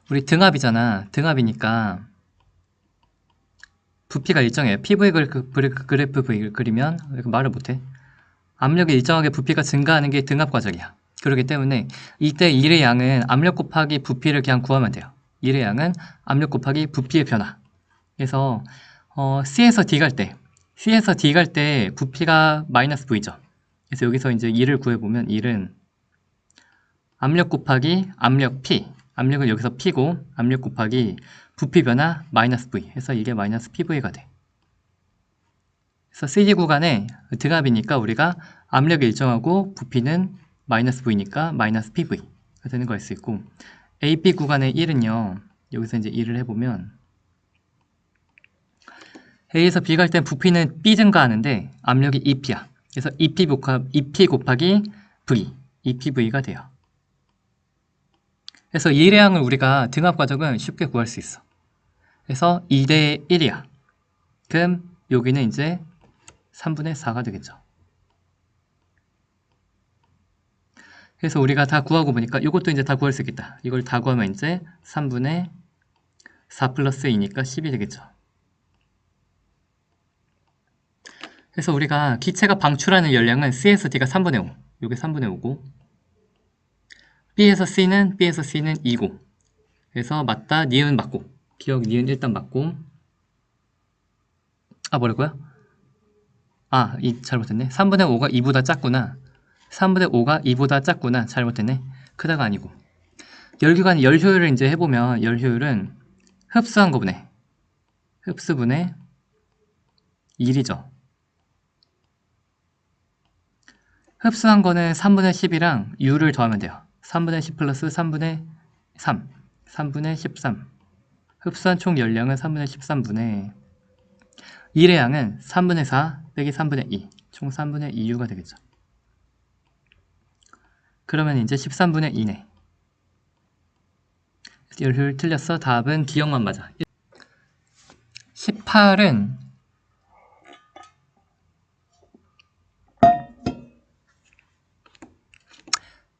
우리 등압이잖아. 등압이니까 부피가 일정해요. PV 그래프 그리면 말을 못해. 압력이 일정하게 부피가 증가하는 게 등압 과정이야. 그렇기 때문에 이때 1의 양은 압력 곱하기 부피를 그냥 구하면 돼요. 1의 양은 압력 곱하기 부피의 변화. 그래서 C에서 D 갈 때 부피가 마이너스 V죠. 그래서 여기서 이제 1을 구해보면 1은 압력 곱하기 압력 P 압력은 여기서 P고 압력 곱하기 부피 변화 마이너스 V 해서 이게 마이너스 PV가 돼. 그래서 CD 구간에 등압이니까 우리가 압력이 일정하고 부피는 마이너스 V니까 마이너스 PV가 되는 걸 알 수 있고 AB 구간의 1은요. 여기서 이제 1을 해보면 A에서 B 갈 땐 부피는 B 증가하는데 압력이 EP야. 그래서 EP 곱하기 V, EPV가 돼요. 그래서 이 양을 우리가 등압 과정은 쉽게 구할 수 있어. 그래서 2대 1이야. 그럼 여기는 이제 3분의 4가 되겠죠. 그래서 우리가 다 구하고 보니까 이것도 이제 다 구할 수 있겠다. 이걸 다 구하면 이제 3분의 4 플러스 2니까 10이 되겠죠. 그래서 우리가 기체가 방출하는 열량은 C에서 D가 3분의 5. 이게 3분의 5고 B에서 C는 2고 그래서 맞다, 니은 맞고 기억 니은 일단 맞고 뭐라고요? 잘못했네. 3분의 5가 2보다 작구나. 3분의 5가 2보다 작구나. 잘못했네. 크다가 아니고. 열기관 열 효율을 이제 해보면 열 효율은 흡수한 거분의 흡수분의 1이죠. 흡수한 거는 3분의 10이랑 U를 더하면 돼요. 3분의 10 플러스 3분의 3, 3분의 13. 흡수한 총 열량은 3분의 13분의 1의 양은 3분의 4 빼기 3분의 2, 총 3분의 2U가 되겠죠. 그러면 이제 13분의 2네. 열효율 틀렸어. 답은 D형만 맞아. 18은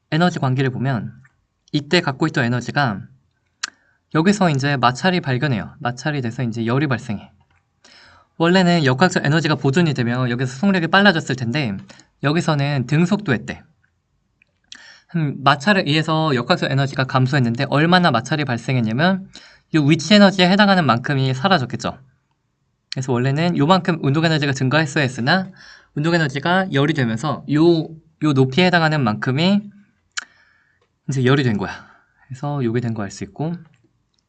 에너지 관계를 보면 이때 갖고 있던 에너지가 여기서 이제 마찰이 발견해요. 마찰이 돼서 이제 열이 발생해. 원래는 역학적 에너지가 보존이 되면 여기서 속력이 빨라졌을 텐데 여기서는 등속도했대. 마찰에 의해서 역학적 에너지가 감소했는데 얼마나 마찰이 발생했냐면 이 위치 에너지에 해당하는 만큼이 사라졌겠죠. 그래서 원래는 요만큼 운동 에너지가 증가했어야 했으나 운동 에너지가 열이 되면서 요 높이에 해당하는 만큼이 이제 열이 된 거야. 그래서 요게 된 거 알 수 있고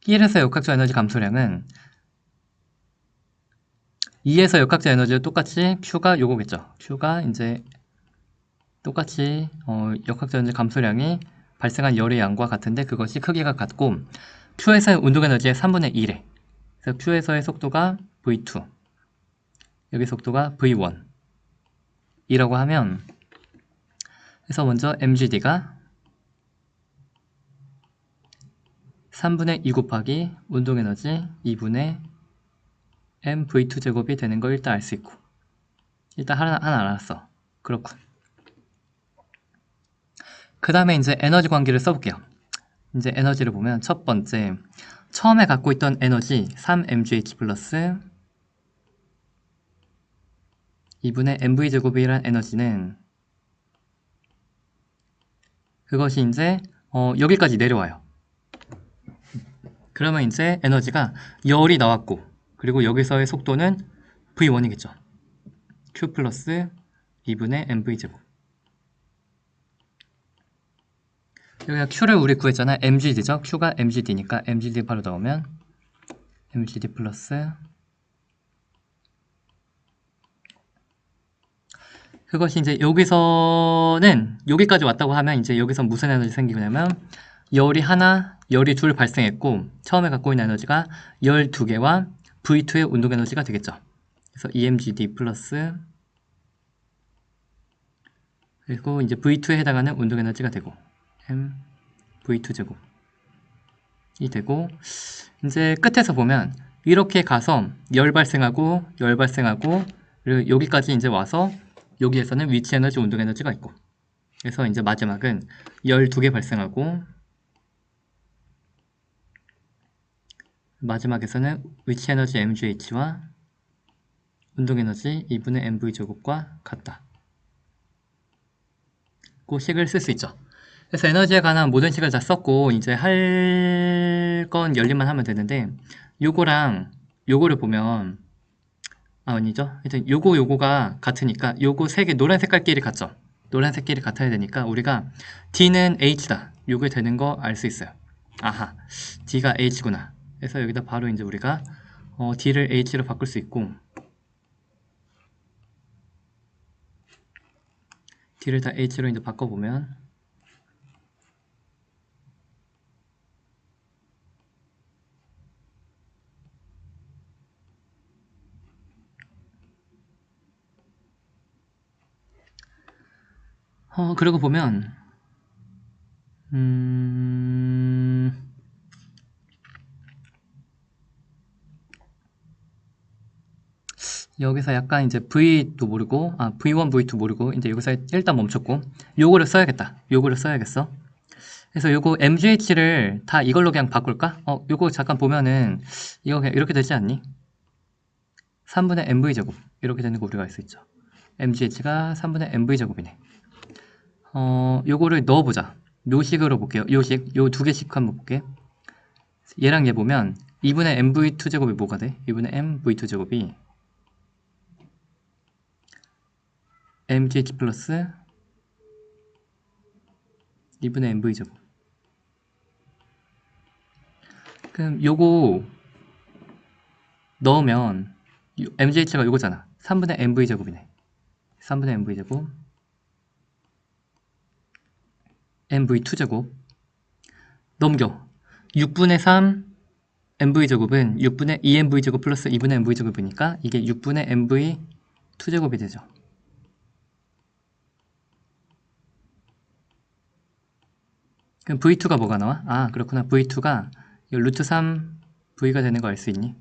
1에서 역학적 에너지 감소량은 2에서 역학적 에너지도 똑같이 Q가 요거겠죠. Q가 이제 똑같이 역학적 에너지 감소량이 발생한 열의 양과 같은데 그것이 크기가 같고 Q에서의 운동 에너지의 3분의 1에 그래서 Q에서의 속도가 V2 여기 속도가 V1 이라고 하면 그래서 먼저 mgd가 3분의 2 곱하기 운동 에너지 2분의 mv2 제곱이 되는 걸 일단 알 수 있고 일단 하나 알았어. 그렇군. 그 다음에 이제 에너지 관계를 써볼게요. 이제 에너지를 보면 첫 번째 처음에 갖고 있던 에너지 3mgh 플러스 2분의 mv 제곱이란 에너지는 그것이 이제 여기까지 내려와요. 그러면 이제 에너지가 열이 나왔고 그리고 여기서의 속도는 v1이겠죠. q 플러스 2분의 mv 제곱 여기가 Q를 우리 구했잖아. mgd죠. Q가 mgd니까 mgd 바로 넣으면 mgd 플러스 그것이 이제 여기서는 여기까지 왔다고 하면 이제 여기서 무슨 에너지 생기냐면 열이 둘 발생했고 처음에 갖고 있는 에너지가 열 2개와 V2의 운동 에너지가 되겠죠. 그래서 EMGD 플러스 그리고 이제 V2에 해당하는 운동 에너지가 되고 M V2 제곱이 되고 이제 끝에서 보면 이렇게 가서 열 발생하고 그리고 여기까지 이제 와서 여기에서는 위치 에너지, 운동 에너지가 있고 그래서 이제 마지막은 열 2개 발생하고 마지막에서는 위치 에너지 mgh와 운동 에너지 2분의 mv 제곱과 같다. 그 식을 쓸 수 있죠. 그래서 에너지에 관한 모든 식을 다 썼고 이제 할 건 열림만 하면 되는데 요거랑 요거를 보면 아니죠. 하여튼 요거가 같으니까 요거 세 개 노란 색깔끼리 같죠. 노란 색끼리 같아야 되니까 우리가 D는 H다. 요게 되는 거 알 수 있어요. 아하, D가 H구나. 그래서 여기다 바로 이제 우리가 D를 H로 바꿀 수 있고 D를 다 H로 이제 바꿔보면 그러고 보면 여기서 약간 이제 V도 모르고 V1, V2 모르고 이제 여기서 일단 멈췄고 요거를 써야겠다. 요거를 써야겠어. 그래서 요거 MGH를 다 이걸로 그냥 바꿀까? 요거 잠깐 보면은 이거 그냥 이렇게 되지 않니? 3분의 MV 제곱 이렇게 되는 거 우리가 알 수 있죠. MGH가 3분의 MV 제곱이네. 요거를 넣어보자. 요식으로 볼게요. 요식 요 두 개씩 한번 볼게. 얘랑 얘 보면 2분의 MV2 제곱이 뭐가 돼? 2분의 MV2 제곱이 MGH 플러스 2분의 nv제곱. 그럼 요거 넣으면 mgh가 요거잖아. 3분의 nv제곱이네. 3분의 nv제곱 nv2제곱 넘겨. 6분의 3 nv제곱은 6분의 2nv제곱 플러스 2분의 nv제곱이니까 이게 6분의 nv2제곱이 되죠. 그럼 v2가 뭐가 나와? 아, 그렇구나. v2가 루트 3v가 되는 거 알 수 있니?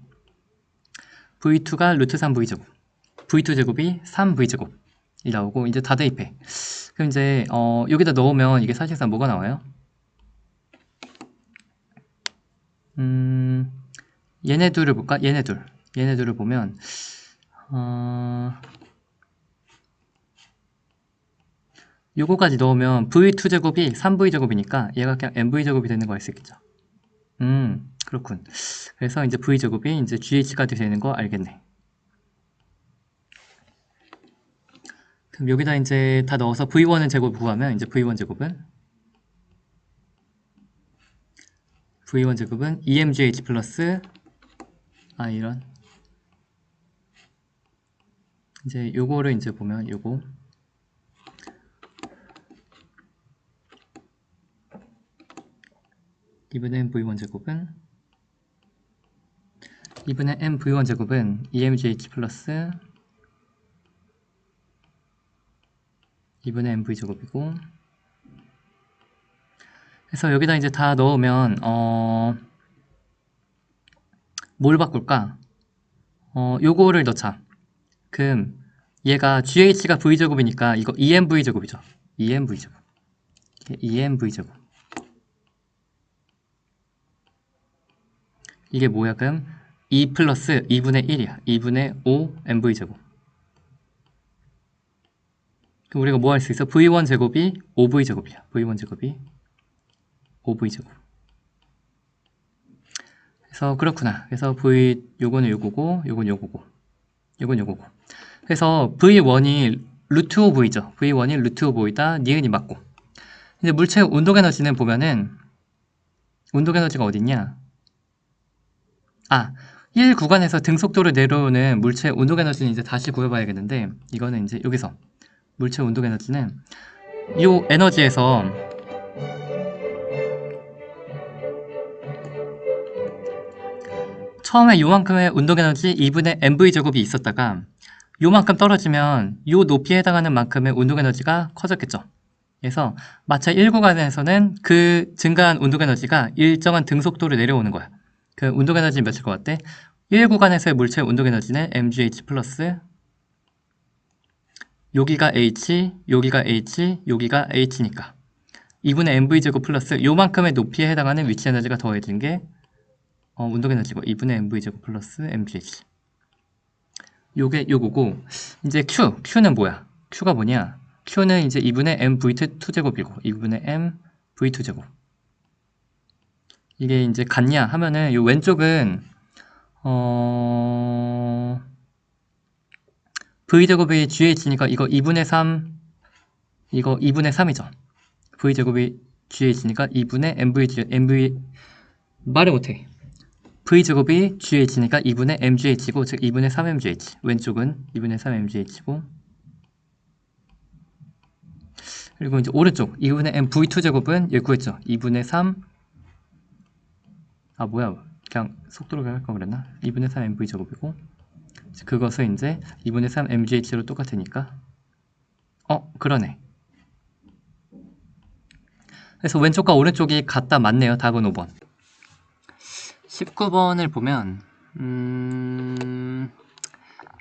v2가 루트 3v제곱, v2제곱이 3v제곱이 나오고, 이제 다 대입해. 그럼 이제 여기다 넣으면 이게 사실상 뭐가 나와요? 얘네 둘을 볼까? 얘네둘을 보면 요거까지 넣으면 v2제곱이 3v제곱이니까 얘가 그냥 nv제곱이 되는 거 알 수 있겠죠. 그렇군. 그래서 이제 v제곱이 이제gh가 되는 거 알겠네. 그럼 여기다 이제 다 넣어서 v1은 제곱 구하면 이제 v1 제곱은 2mgh 플러스 이런 이제 요거를 이제 보면 요거 이분의 v1 제곱은 2분의 m v1 제곱은 2mgh 플러스 2분의 mv 제곱이고, 그래서 여기다 이제 다 넣으면 뭘 바꿀까? 요거를 넣자. 그럼 얘가gh가 v제곱이니까 이거 2mv 제곱이죠. 2mv 제곱. 2mv 제곱. 이게 뭐야? 그럼 2 플러스 2분의 1이야. 2분의 5 mv 제곱. 그럼 우리가 뭐 할 수 있어? v1 제곱이 5v 제곱이야. v1 제곱이 5v 제곱. 그래서 그렇구나. 그래서 요거는 요거고, 요건 요거고, 요건 요거고. 그래서 v1이 루트 5v죠. v1이 루트 5v다. 니은이 맞고. 이제 물체 운동 에너지는 보면은 운동 에너지가 어딨냐? 1 구간에서 등속도를 내려오는 물체 운동 에너지는 이제 다시 구해봐야겠는데, 이거는 이제 여기서 물체 운동 에너지는 이 에너지에서 처음에 요만큼의 운동 에너지 2분의 mv제곱이 있었다가 요만큼 떨어지면 요 높이에 해당하는 만큼의 운동 에너지가 커졌겠죠. 그래서 마차 1구간에서는 그 증가한 운동 에너지가 일정한 등속도를 내려오는 거야. 그 운동 에너지는 몇일 것 같아? 1구간에서의 물체 운동 에너지는 mgh 플러스 여기가 h, 여기가 h, 여기가 h니까 2분의 mv제곱 플러스 요만큼의 높이에 해당하는 위치 에너지가 더해진 게 운동 에너지고 2분의 mv제곱 플러스 mgh. 요게 요거고, 이제 q는 뭐야? q가 뭐냐? q는 이제 2분의 mv2제곱이고 2분의 mv2제곱. 이게 이제 같냐 하면은 요 왼쪽은 v제곱이gh니까 이거 2분의 3, 이거 2분의 3이죠. v제곱이gh니까 2분의 mv 말을 못해. v제곱이gh니까 2분의 mgh고 즉 2분의 3mgh. 왼쪽은 2분의 3mgh고, 그리고 이제 오른쪽 2분의 mv2제곱은 여기 구했죠. 2분의 3 뭐야, 그냥 속도로 할 걸 그랬나? 2분의 3 mv제곱이고 그것을 이제 2분의 3 mgh로 똑같으니까 그러네. 그래서 왼쪽과 오른쪽이 같다 맞네요. 답은 5번. 19번을 보면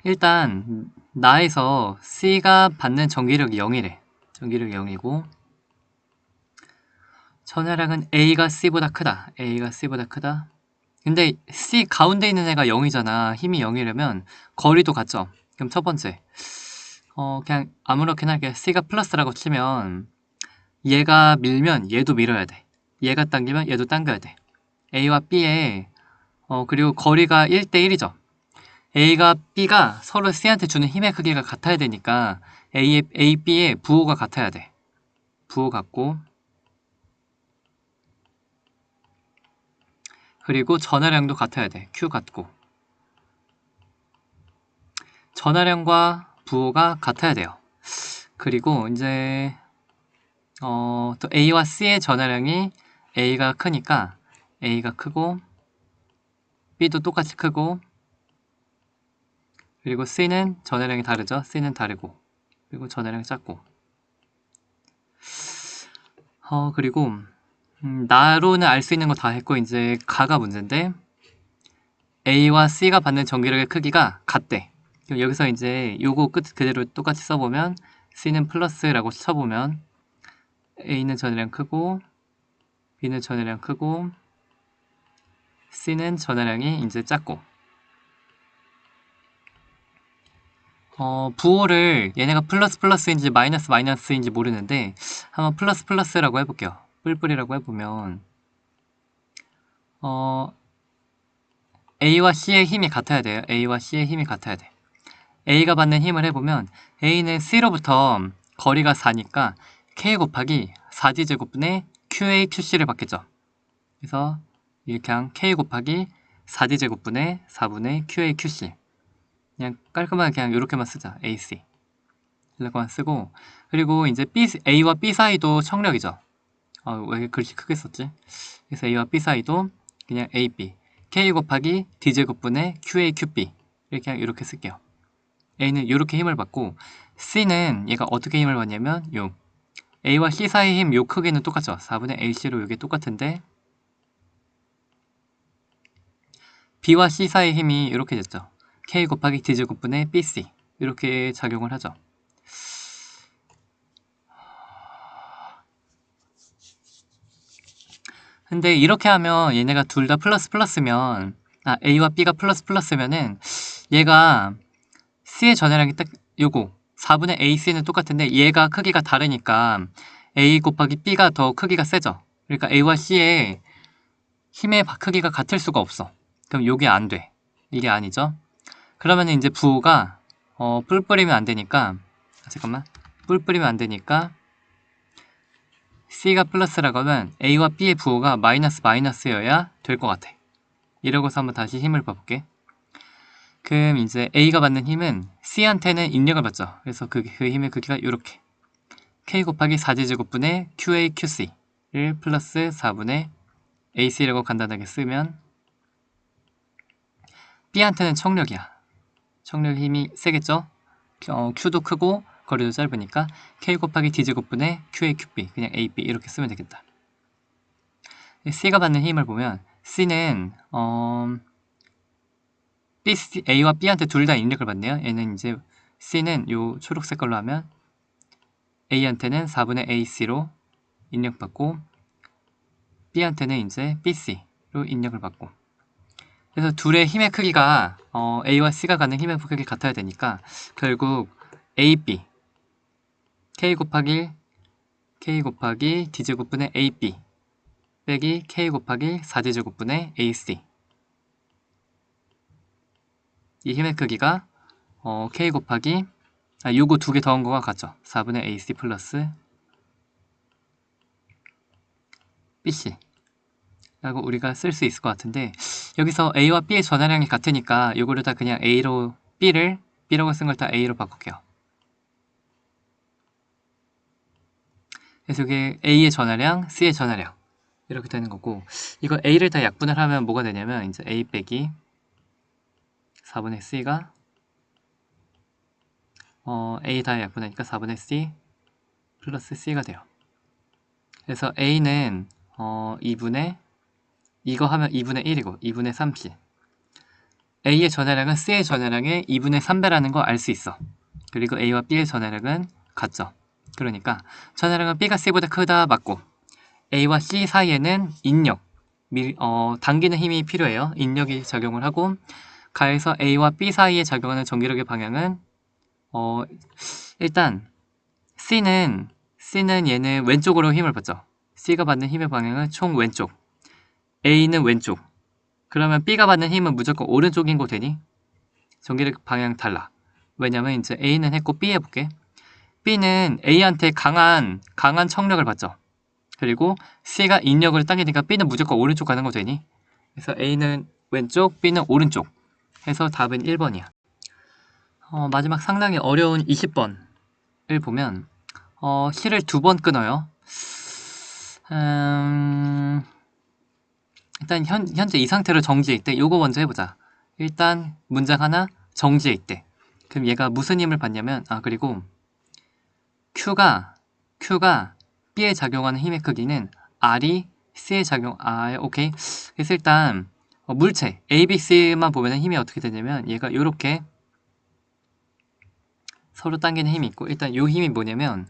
일단 나에서 C가 받는 전기력이 0이래. 전기력이 0이고 전하량은 A가 C보다 크다. A가 C보다 크다. 근데 C 가운데 있는 애가 0이잖아. 힘이 0이려면 거리도 같죠. 그럼 첫 번째 그냥 아무렇게나 할게. C가 플러스라고 치면 얘가 밀면 얘도 밀어야 돼. 얘가 당기면 얘도 당겨야 돼. A와 B의 그리고 거리가 1대1이죠. A가 B가 서로 C한테 주는 힘의 크기가 같아야 되니까 A, B의 부호가 같아야 돼. 부호 같고 그리고 전하량도 같아야 돼. Q 같고. 전하량과 부호가 같아야 돼요. 그리고 이제 또 A와 C의 전하량이 A가 크니까 A가 크고 B도 똑같이 크고, 그리고 C는 전하량이 다르죠. C는 다르고, 그리고 전하량이 작고. 그리고 나로는 알 수 있는 거 다 했고, 이제 가가 문제인데, A와 C가 받는 전기력의 크기가 같대. 그럼 여기서 이제 요거 끝 그대로 똑같이 써보면 C는 플러스라고 쳐보면 A는 전하량 크고 B는 전하량 크고 C는 전하량이 이제 작고. 부호를 얘네가 플러스 플러스인지 마이너스 마이너스인지 모르는데 한번 플러스 플러스라고 해볼게요. 뿔뿔이라고 해보면 A와 C의 힘이 같아야 돼요. A와 C의 힘이 같아야 돼. A가 받는 힘을 해보면 A는 C로부터 거리가 4니까 K 곱하기 4D제곱분의 QA, QC를 받겠죠. 그래서 이렇게 한 K 곱하기 4D제곱분의 4분의 QA, QC. 그냥 깔끔하게 그냥 이렇게만 쓰자. AC. 이렇게만 쓰고, 그리고 이제 A와 B 사이도 청력이죠. 왜 글씨 크게 썼지? 그래서 A와 B 사이도 그냥 AB. K 곱하기 D제곱분의 QA, QB. 이렇게 쓸게요. A는 이렇게 힘을 받고, C는 얘가 어떻게 힘을 받냐면 요 A와 C 사이 힘 요 크기는 똑같죠. 4분의 AC로 이게 똑같은데 B와 C 사이 힘이 이렇게 됐죠. K 곱하기 D제곱분의 BC. 이렇게 작용을 하죠. 근데 이렇게 하면 얘네가 둘 다 플러스 플러스면 A와 B가 플러스 플러스면은 얘가 C의 전하량이 딱 요거 4분의 AC는 똑같은데 얘가 크기가 다르니까 A 곱하기 B가 더 크기가 세죠. 그러니까 A와 C의 힘의 크기가 같을 수가 없어. 그럼 요게 안 돼. 이게 아니죠. 그러면 이제 부호가 뿔 뿌리면 안 되니까 잠깐만. 뿔 뿌리면 안 되니까 C가 플러스라고 하면 A와 B의 부호가 마이너스 마이너스여야 될 것 같아. 이러고서 한번 다시 힘을 봐볼게. 그럼 이제 A가 받는 힘은 C한테는 인력을 받죠. 그래서 그 힘의 크기가 이렇게 K 곱하기 4D제곱분의 QA, QC를 플러스 4분의 AC라고 간단하게 쓰면 B한테는 청력이야. 청력 힘이 세겠죠? Q도 크고 거리도 짧으니까 K 곱하기 D제곱분의 QA, QB 그냥 AB 이렇게 쓰면 되겠다. C가 받는 힘을 보면 C는 A와 B한테 둘 다 인력을 받네요. 얘는 이제 C는 요 초록색 걸로 하면 A한테는 4분의 AC로 인력받고 B한테는 이제 BC로 인력을 받고. 그래서 둘의 힘의 크기가 A와 C가 갖는 힘의 크기 같아야 되니까 결국 AB K 곱하기 D제곱분의 AB 빼기 K 곱하기 4D제곱분의 AC. 이 힘의 크기가 K 곱하기 요거 두 개 더한 거가 같죠. 4분의 AC 플러스 BC 라고 우리가 쓸 수 있을 것 같은데 여기서 A와 B의 전하량이 같으니까 요거를 다 그냥 A로 B라고 쓴 걸 다 A로 바꿀게요. 그래서 이게 A의 전하량, C의 전하량 이렇게 되는 거고, 이거 A를 다 약분을 하면 뭐가 되냐면 이제 A 빼기 4분의 C가 A 다 약분하니까 4분의 C 플러스 C가 돼요. 그래서 A는 2분의 이거 하면 2분의 1이고 2분의 3C. A의 전하량은 C의 전하량의 2분의 3배라는 거 알 수 있어. 그리고 A와 B의 전하량은 같죠. 그러니까 전하량은 B가 C보다 크다 맞고, A와 C 사이에는 인력, 당기는 힘이 필요해요. 인력이 작용을 하고, 가에서 A와 B 사이에 작용하는 전기력의 방향은 일단 C는 얘는 왼쪽으로 힘을 받죠. C가 받는 힘의 방향은 총 왼쪽, A는 왼쪽. 그러면 B가 받는 힘은 무조건 오른쪽인 거 되니? 전기력 방향 달라. 왜냐면 이제 A는 했고 B 해볼게. B는 A한테 강한 청력을 받죠. 그리고 C가 인력을 당기니까 B는 무조건 오른쪽 가는 거 되니? 그래서 A는 왼쪽, B는 오른쪽 해서 답은 1번이야. 마지막 상당히 어려운 20번을 보면 실을 2번 끊어요. 일단 현재 이 상태로 정지해 있대. 요거 먼저 해보자. 일단 문장 하나 정지해 있대. 그럼 얘가 무슨 힘을 받냐면 그리고 Q가 B에 작용하는 힘의 크기는 R이 C에 오케이. 그래서 일단 물체 A, B, C만 보면 힘이 어떻게 되냐면 얘가 요렇게 서로 당기는 힘이 있고, 일단 요 힘이 뭐냐면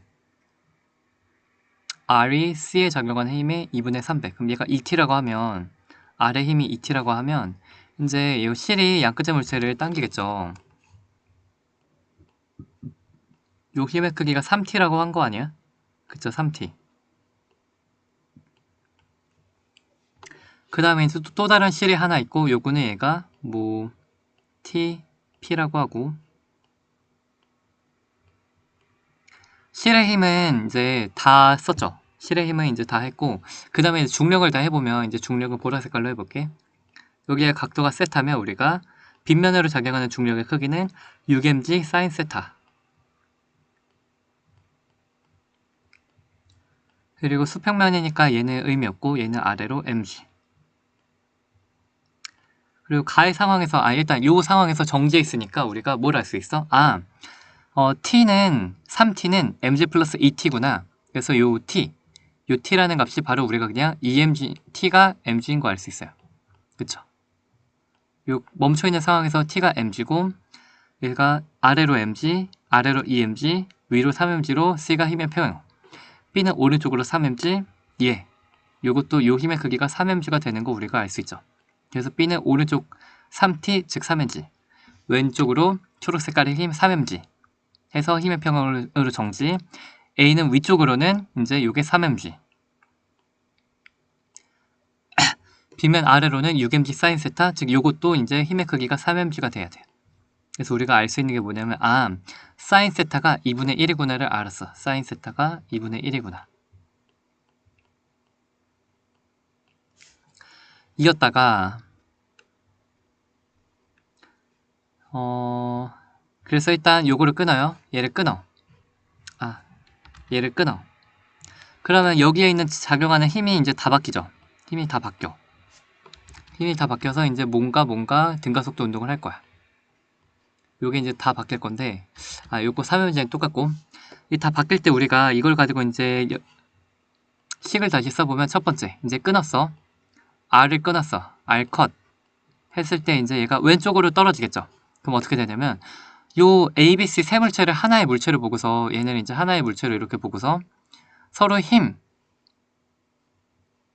R이 C에 작용하는 힘의 2분의 300. 그럼 얘가 2T라고 하면 R의 힘이 2T라고 하면 이제 이 실이 양끝의 물체를 당기겠죠. 요 힘의 크기가 3T라고 한 거 아니야? 그쵸, 3T. 그 다음에 또 다른 실이 하나 있고, 요거는 얘가 뭐 T, P라고 하고, 실의 힘은 이제 다 썼죠. 실의 힘은 이제 다 했고, 그 다음에 중력을 다 해보면, 이제 중력을 보라 색깔로 해볼게. 여기에 각도가 세타면 우리가 빗면으로 작용하는 중력의 크기는 6mg sin 세타. 그리고 수평면이니까 얘는 의미 없고 얘는 아래로 mg. 그리고 가의 상황에서 일단 요 상황에서 정지해 있으니까 우리가 뭘 알 수 있어? t는 3t는 mg 플러스 2t구나. 그래서 요 t라는 값이 바로 우리가 그냥 2mg, t가 mg인 거 알 수 있어요. 그쵸? 요 멈춰있는 상황에서 t가 mg고 얘가 아래로 mg, 아래로 2mg, 위로 3mg로 c가 힘의 평형. b는 오른쪽으로 3mg, 요것도 요 힘의 크기가 3mg가 되는 거 우리가 알 수 있죠. 그래서 b는 오른쪽 3t, 즉 3mg, 왼쪽으로 초록 색깔의 힘 3mg 해서 힘의 평형으로 정지. a는 위쪽으로는 이제 요게 3mg, b면 아래로는 6mg sin 세타, 즉 요것도 이제 힘의 크기가 3mg가 돼야 돼요. 그래서 우리가 알 수 있는 게 뭐냐면 sin 세타가 2분의 1이구나를 알았어. sin 세타가 2분의 1이구나. 이었다가 그래서 일단 요거를 끊어요. 얘를 끊어. 얘를 끊어. 그러면 여기에 있는 작용하는 힘이 이제 다 바뀌죠. 힘이 다 바뀌어. 힘이 다 바뀌어서 이제 뭔가 등가속도 운동을 할 거야. 요게 이제 다 바뀔 건데, 요거 3mg는 똑같고, 이 다 바뀔 때 우리가 이걸 가지고 이제 식을 다시 써보면 첫 번째, 이제 끊었어. R을 끊었어. R 컷. 했을 때 이제 얘가 왼쪽으로 떨어지겠죠. 그럼 어떻게 되냐면, 요 ABC 세 물체를 하나의 물체로 보고서, 얘는 이제 하나의 물체로 이렇게 보고서, 서로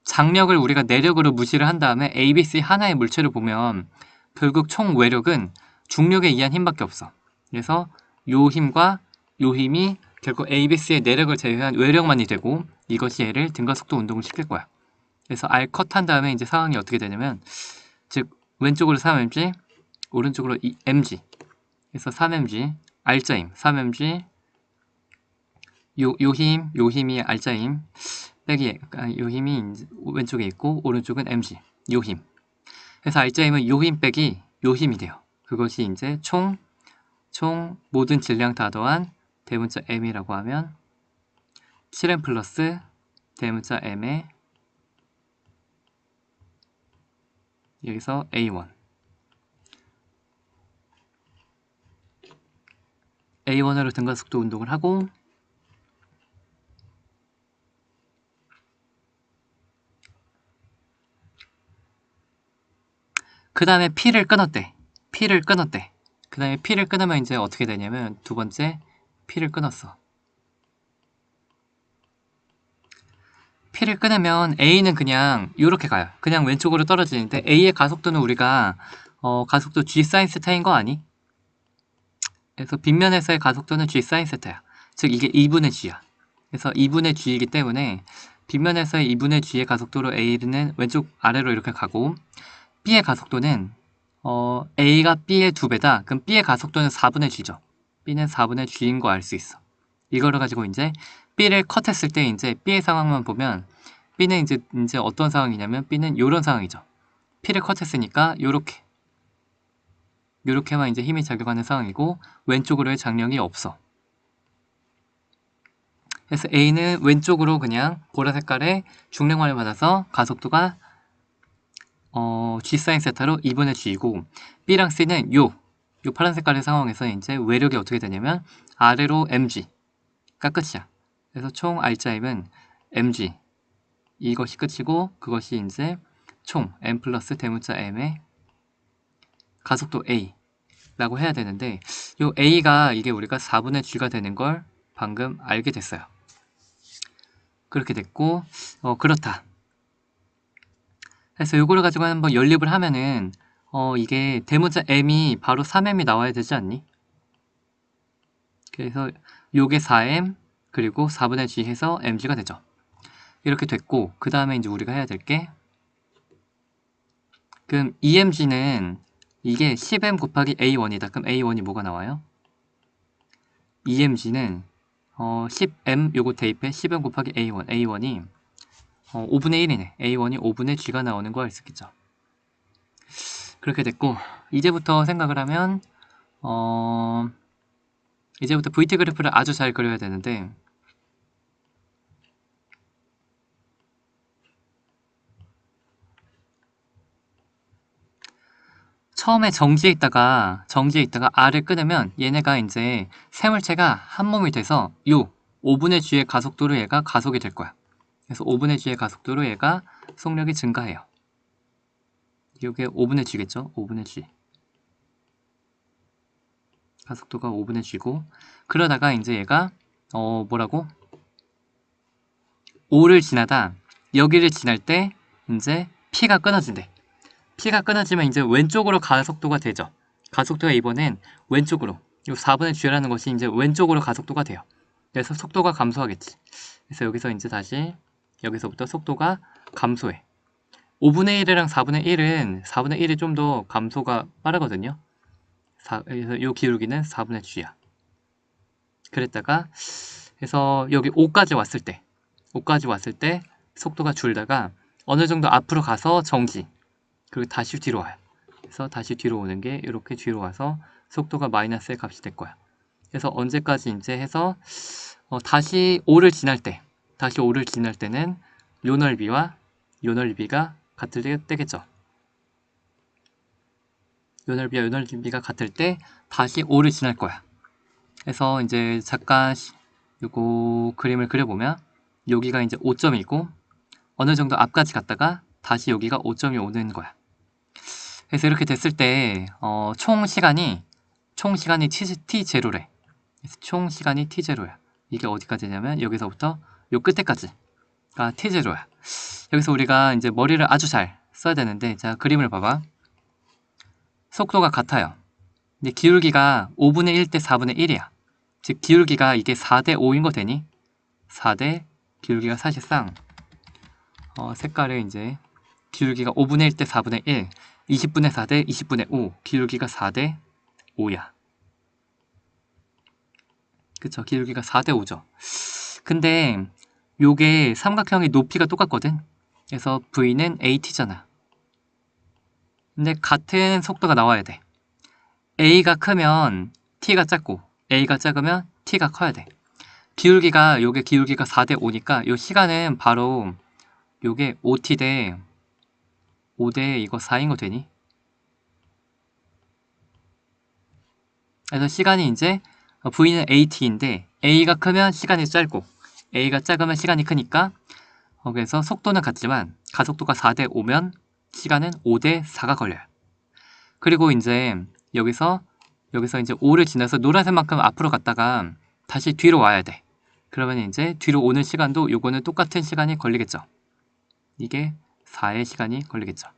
장력을 우리가 내력으로 무시를 한 다음에 ABC 하나의 물체를 보면 결국 총 외력은 중력에 의한 힘밖에 없어. 그래서 요 힘과 요 힘이 결국 ABC의 내력을 제외한 외력만이 되고, 이것이 얘를 등가속도 운동을 시킬 거야. 그래서 R 컷 한 다음에 이제 상황이 어떻게 되냐면, 즉 왼쪽으로 3mg, 오른쪽으로 mg. 그래서 3mg, R자임 3mg, 요 힘이 R자임 빼기, 요 힘이 왼쪽에 있고 오른쪽은 mg, 요 힘. 그래서 R자임은 요 힘 빼기 요 힘이 돼요. 그것이 이제 총 모든 질량 다 더한 대문자 m이라고 하면 7m 플러스 대문자 m에 여기서 A1. A1으로 등가속도 운동을 하고, 그 다음에 P를 끊었대. 그 다음에 P를 끊으면 이제 어떻게 되냐면, 두 번째 P를 끊었어. P를 끊으면 A는 그냥 이렇게 가요. 그냥 왼쪽으로 떨어지는데, A의 가속도는 우리가 가속도 G sin 세타인 거 아니? 그래서 빗면에서의 가속도는 G sin 세타야. 즉 이게 2분의 G야. 그래서 2분의 G이기 때문에 빗면에서의 2분의 G의 가속도로 A는 왼쪽 아래로 이렇게 가고, B의 가속도는 A가 B의 2배다. 그럼 B의 가속도는 4분의 G죠. B는 4분의 G인 거 알 수 있어. 이거를 가지고 이제 B를 컷했을 때 이제 B의 상황만 보면 B는 이제 어떤 상황이냐면 B는 이런 상황이죠. P를 컷했으니까 요렇게만 이제 힘이 작용하는 상황이고 왼쪽으로의 장력이 없어. 그래서 A는 왼쪽으로 그냥 보라 색깔의 중력만을 받아서 가속도가 G 사인 세타로 2분의 G이고, B랑 C는 요 파란 색깔의 상황에서 이제 외력이 어떻게 되냐면 아래로 mg가 끝이야. 그래서 총 R자임은 mg, 이것이 끝이고, 그것이 이제 총 m 플러스 대문자 m의 가속도 A 라고 해야 되는데, 요 A가 이게 우리가 4분의 G가 되는 걸 방금 알게 됐어요. 그렇게 됐고, 그렇다. 그래서 요거를 가지고 한번 연립을 하면은 이게 대문자 m이 바로 3m이 나와야 되지 않니? 그래서 요게 4m 그리고 4분의 G 해서 mg가 되죠. 이렇게 됐고, 그 다음에 이제 우리가 해야 될 게, 그럼 EMG는 이게 10m 곱하기 A1이다. 그럼 A1이 뭐가 나와요? EMG는 10m 요거 대입해 10m 곱하기 A1, A1이 5분의 1이네. A1이 5분의 G가 나오는 거 알 수 있겠죠. 그렇게 됐고, 이제부터 생각을 하면 이제부터 VT 그래프를 아주 잘 그려야 되는데, 처음에 정지에 있다가 R을 끊으면 얘네가 이제 세물체가 한 몸이 돼서 요 5분의 G의 가속도로 얘가 가속이 될 거야. 그래서 5분의 G의 가속도로 얘가 속력이 증가해요. 이게 5분의 G겠죠? 5분의 G. 가속도가 5분의 G고, 그러다가 이제 얘가 뭐라고? 5를 지나다 여기를 지날 때 이제 P가 끊어진대. P가 끊어지면 이제 왼쪽으로 가속도가 되죠. 가속도가 이번엔 왼쪽으로, 이 4분의 G라는 것이 이제 왼쪽으로 가속도가 돼요. 그래서 속도가 감소하겠지. 그래서 여기서 이제 다시 여기서부터 속도가 감소해. 5분의 1이랑 4분의 1이 좀 더 감소가 빠르거든요. 그래서 이 기울기는 4분의 G야. 그랬다가, 그래서 여기 5까지 왔을 때 속도가 줄다가 어느 정도 앞으로 가서 정지, 그리고 다시 뒤로 와요. 그래서 다시 뒤로 오는 게 이렇게 뒤로 와서 속도가 마이너스의 값이 될 거야. 그래서 언제까지 이제 해서 다시 5를 지날 때는 요 넓이와 요 넓이가 같을 때겠죠. 요 넓이와 요 넓이가 같을 때 다시 5를 지날 거야. 그래서 이제 잠깐 요거 그림을 그려보면 여기가 이제 5점이고 어느 정도 앞까지 갔다가 다시 여기가 5점이 오는 거야. 그래서 이렇게 됐을 때 총 시간이 t0래. 그래서 총 시간이 t0야. 이게 어디까지 냐면 여기서부터 요 끝에까지가 t0야. 여기서 우리가 이제 머리를 아주 잘 써야 되는데, 자, 그림을 봐봐. 속도가 같아요. 근데 기울기가 5분의 1 대 4분의 1이야. 즉 기울기가 이게 4대 5인 거 되니? 4대 기울기가 사실상 색깔을 이제 기울기가 5분의 1 대 4분의 1, 20분의 4 대 20분의 5, 기울기가 4대 5야. 그쵸? 기울기가 4대 5죠. 근데 요게 삼각형의 높이가 똑같거든? 그래서 V는 AT잖아. 근데 같은 속도가 나와야 돼. A가 크면 T가 작고, A가 작으면 T가 커야 돼. 요게 기울기가 4대 5니까 요 시간은 바로 요게 5t 대 5대 이거 4인 거 되니? 그래서 시간이 이제 V는 AT인데 A가 크면 시간이 짧고 A가 작으면 시간이 크니까 그래서 속도는 같지만 가속도가 4대 5면 시간은 5대 4가 걸려요. 그리고 이제 여기서 이제 5를 지나서 노란색만큼 앞으로 갔다가 다시 뒤로 와야 돼. 그러면 이제 뒤로 오는 시간도 요거는 똑같은 시간이 걸리겠죠. 이게 4의 시간이 걸리겠죠.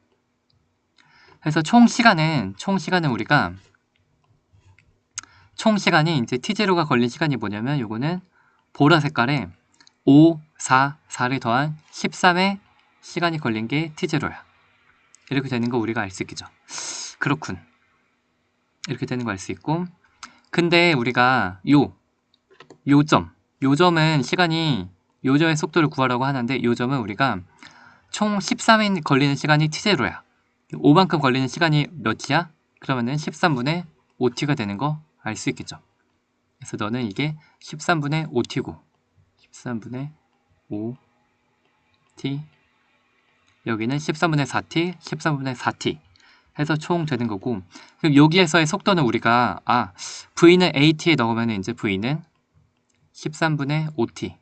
그래서 총 시간은 우리가 총 시간이 이제 t0가 걸린 시간이 뭐냐면 요거는 보라 색깔에 5, 4를 더한 13의 시간이 걸린 게 t0야. 이렇게 되는 거 우리가 알 수 있겠죠. 그렇군. 이렇게 되는 거 알 수 있고, 근데 우리가 요점은 시간이 요점의 속도를 구하라고 하는데 요점은 우리가 총 13인 걸리는 시간이 t0야. 5만큼 걸리는 시간이 몇이야? 그러면은 13분의 5t가 되는 거 알 수 있겠죠. 그래서 너는 이게 13분의 5t고 13분의 5t 여기는 13분의 4t, 13분의 4t 해서 총 되는 거고 그럼 여기에서의 속도는 우리가 v는 at에 넣으면 이제 v는 13분의 5t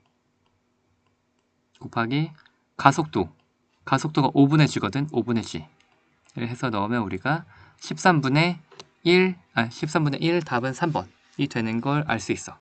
곱하기 가속도가 5분의 g거든. 5분의 g 해서 넣으면 우리가 13분의 1 답은 3번이 되는 걸 알 수 있어.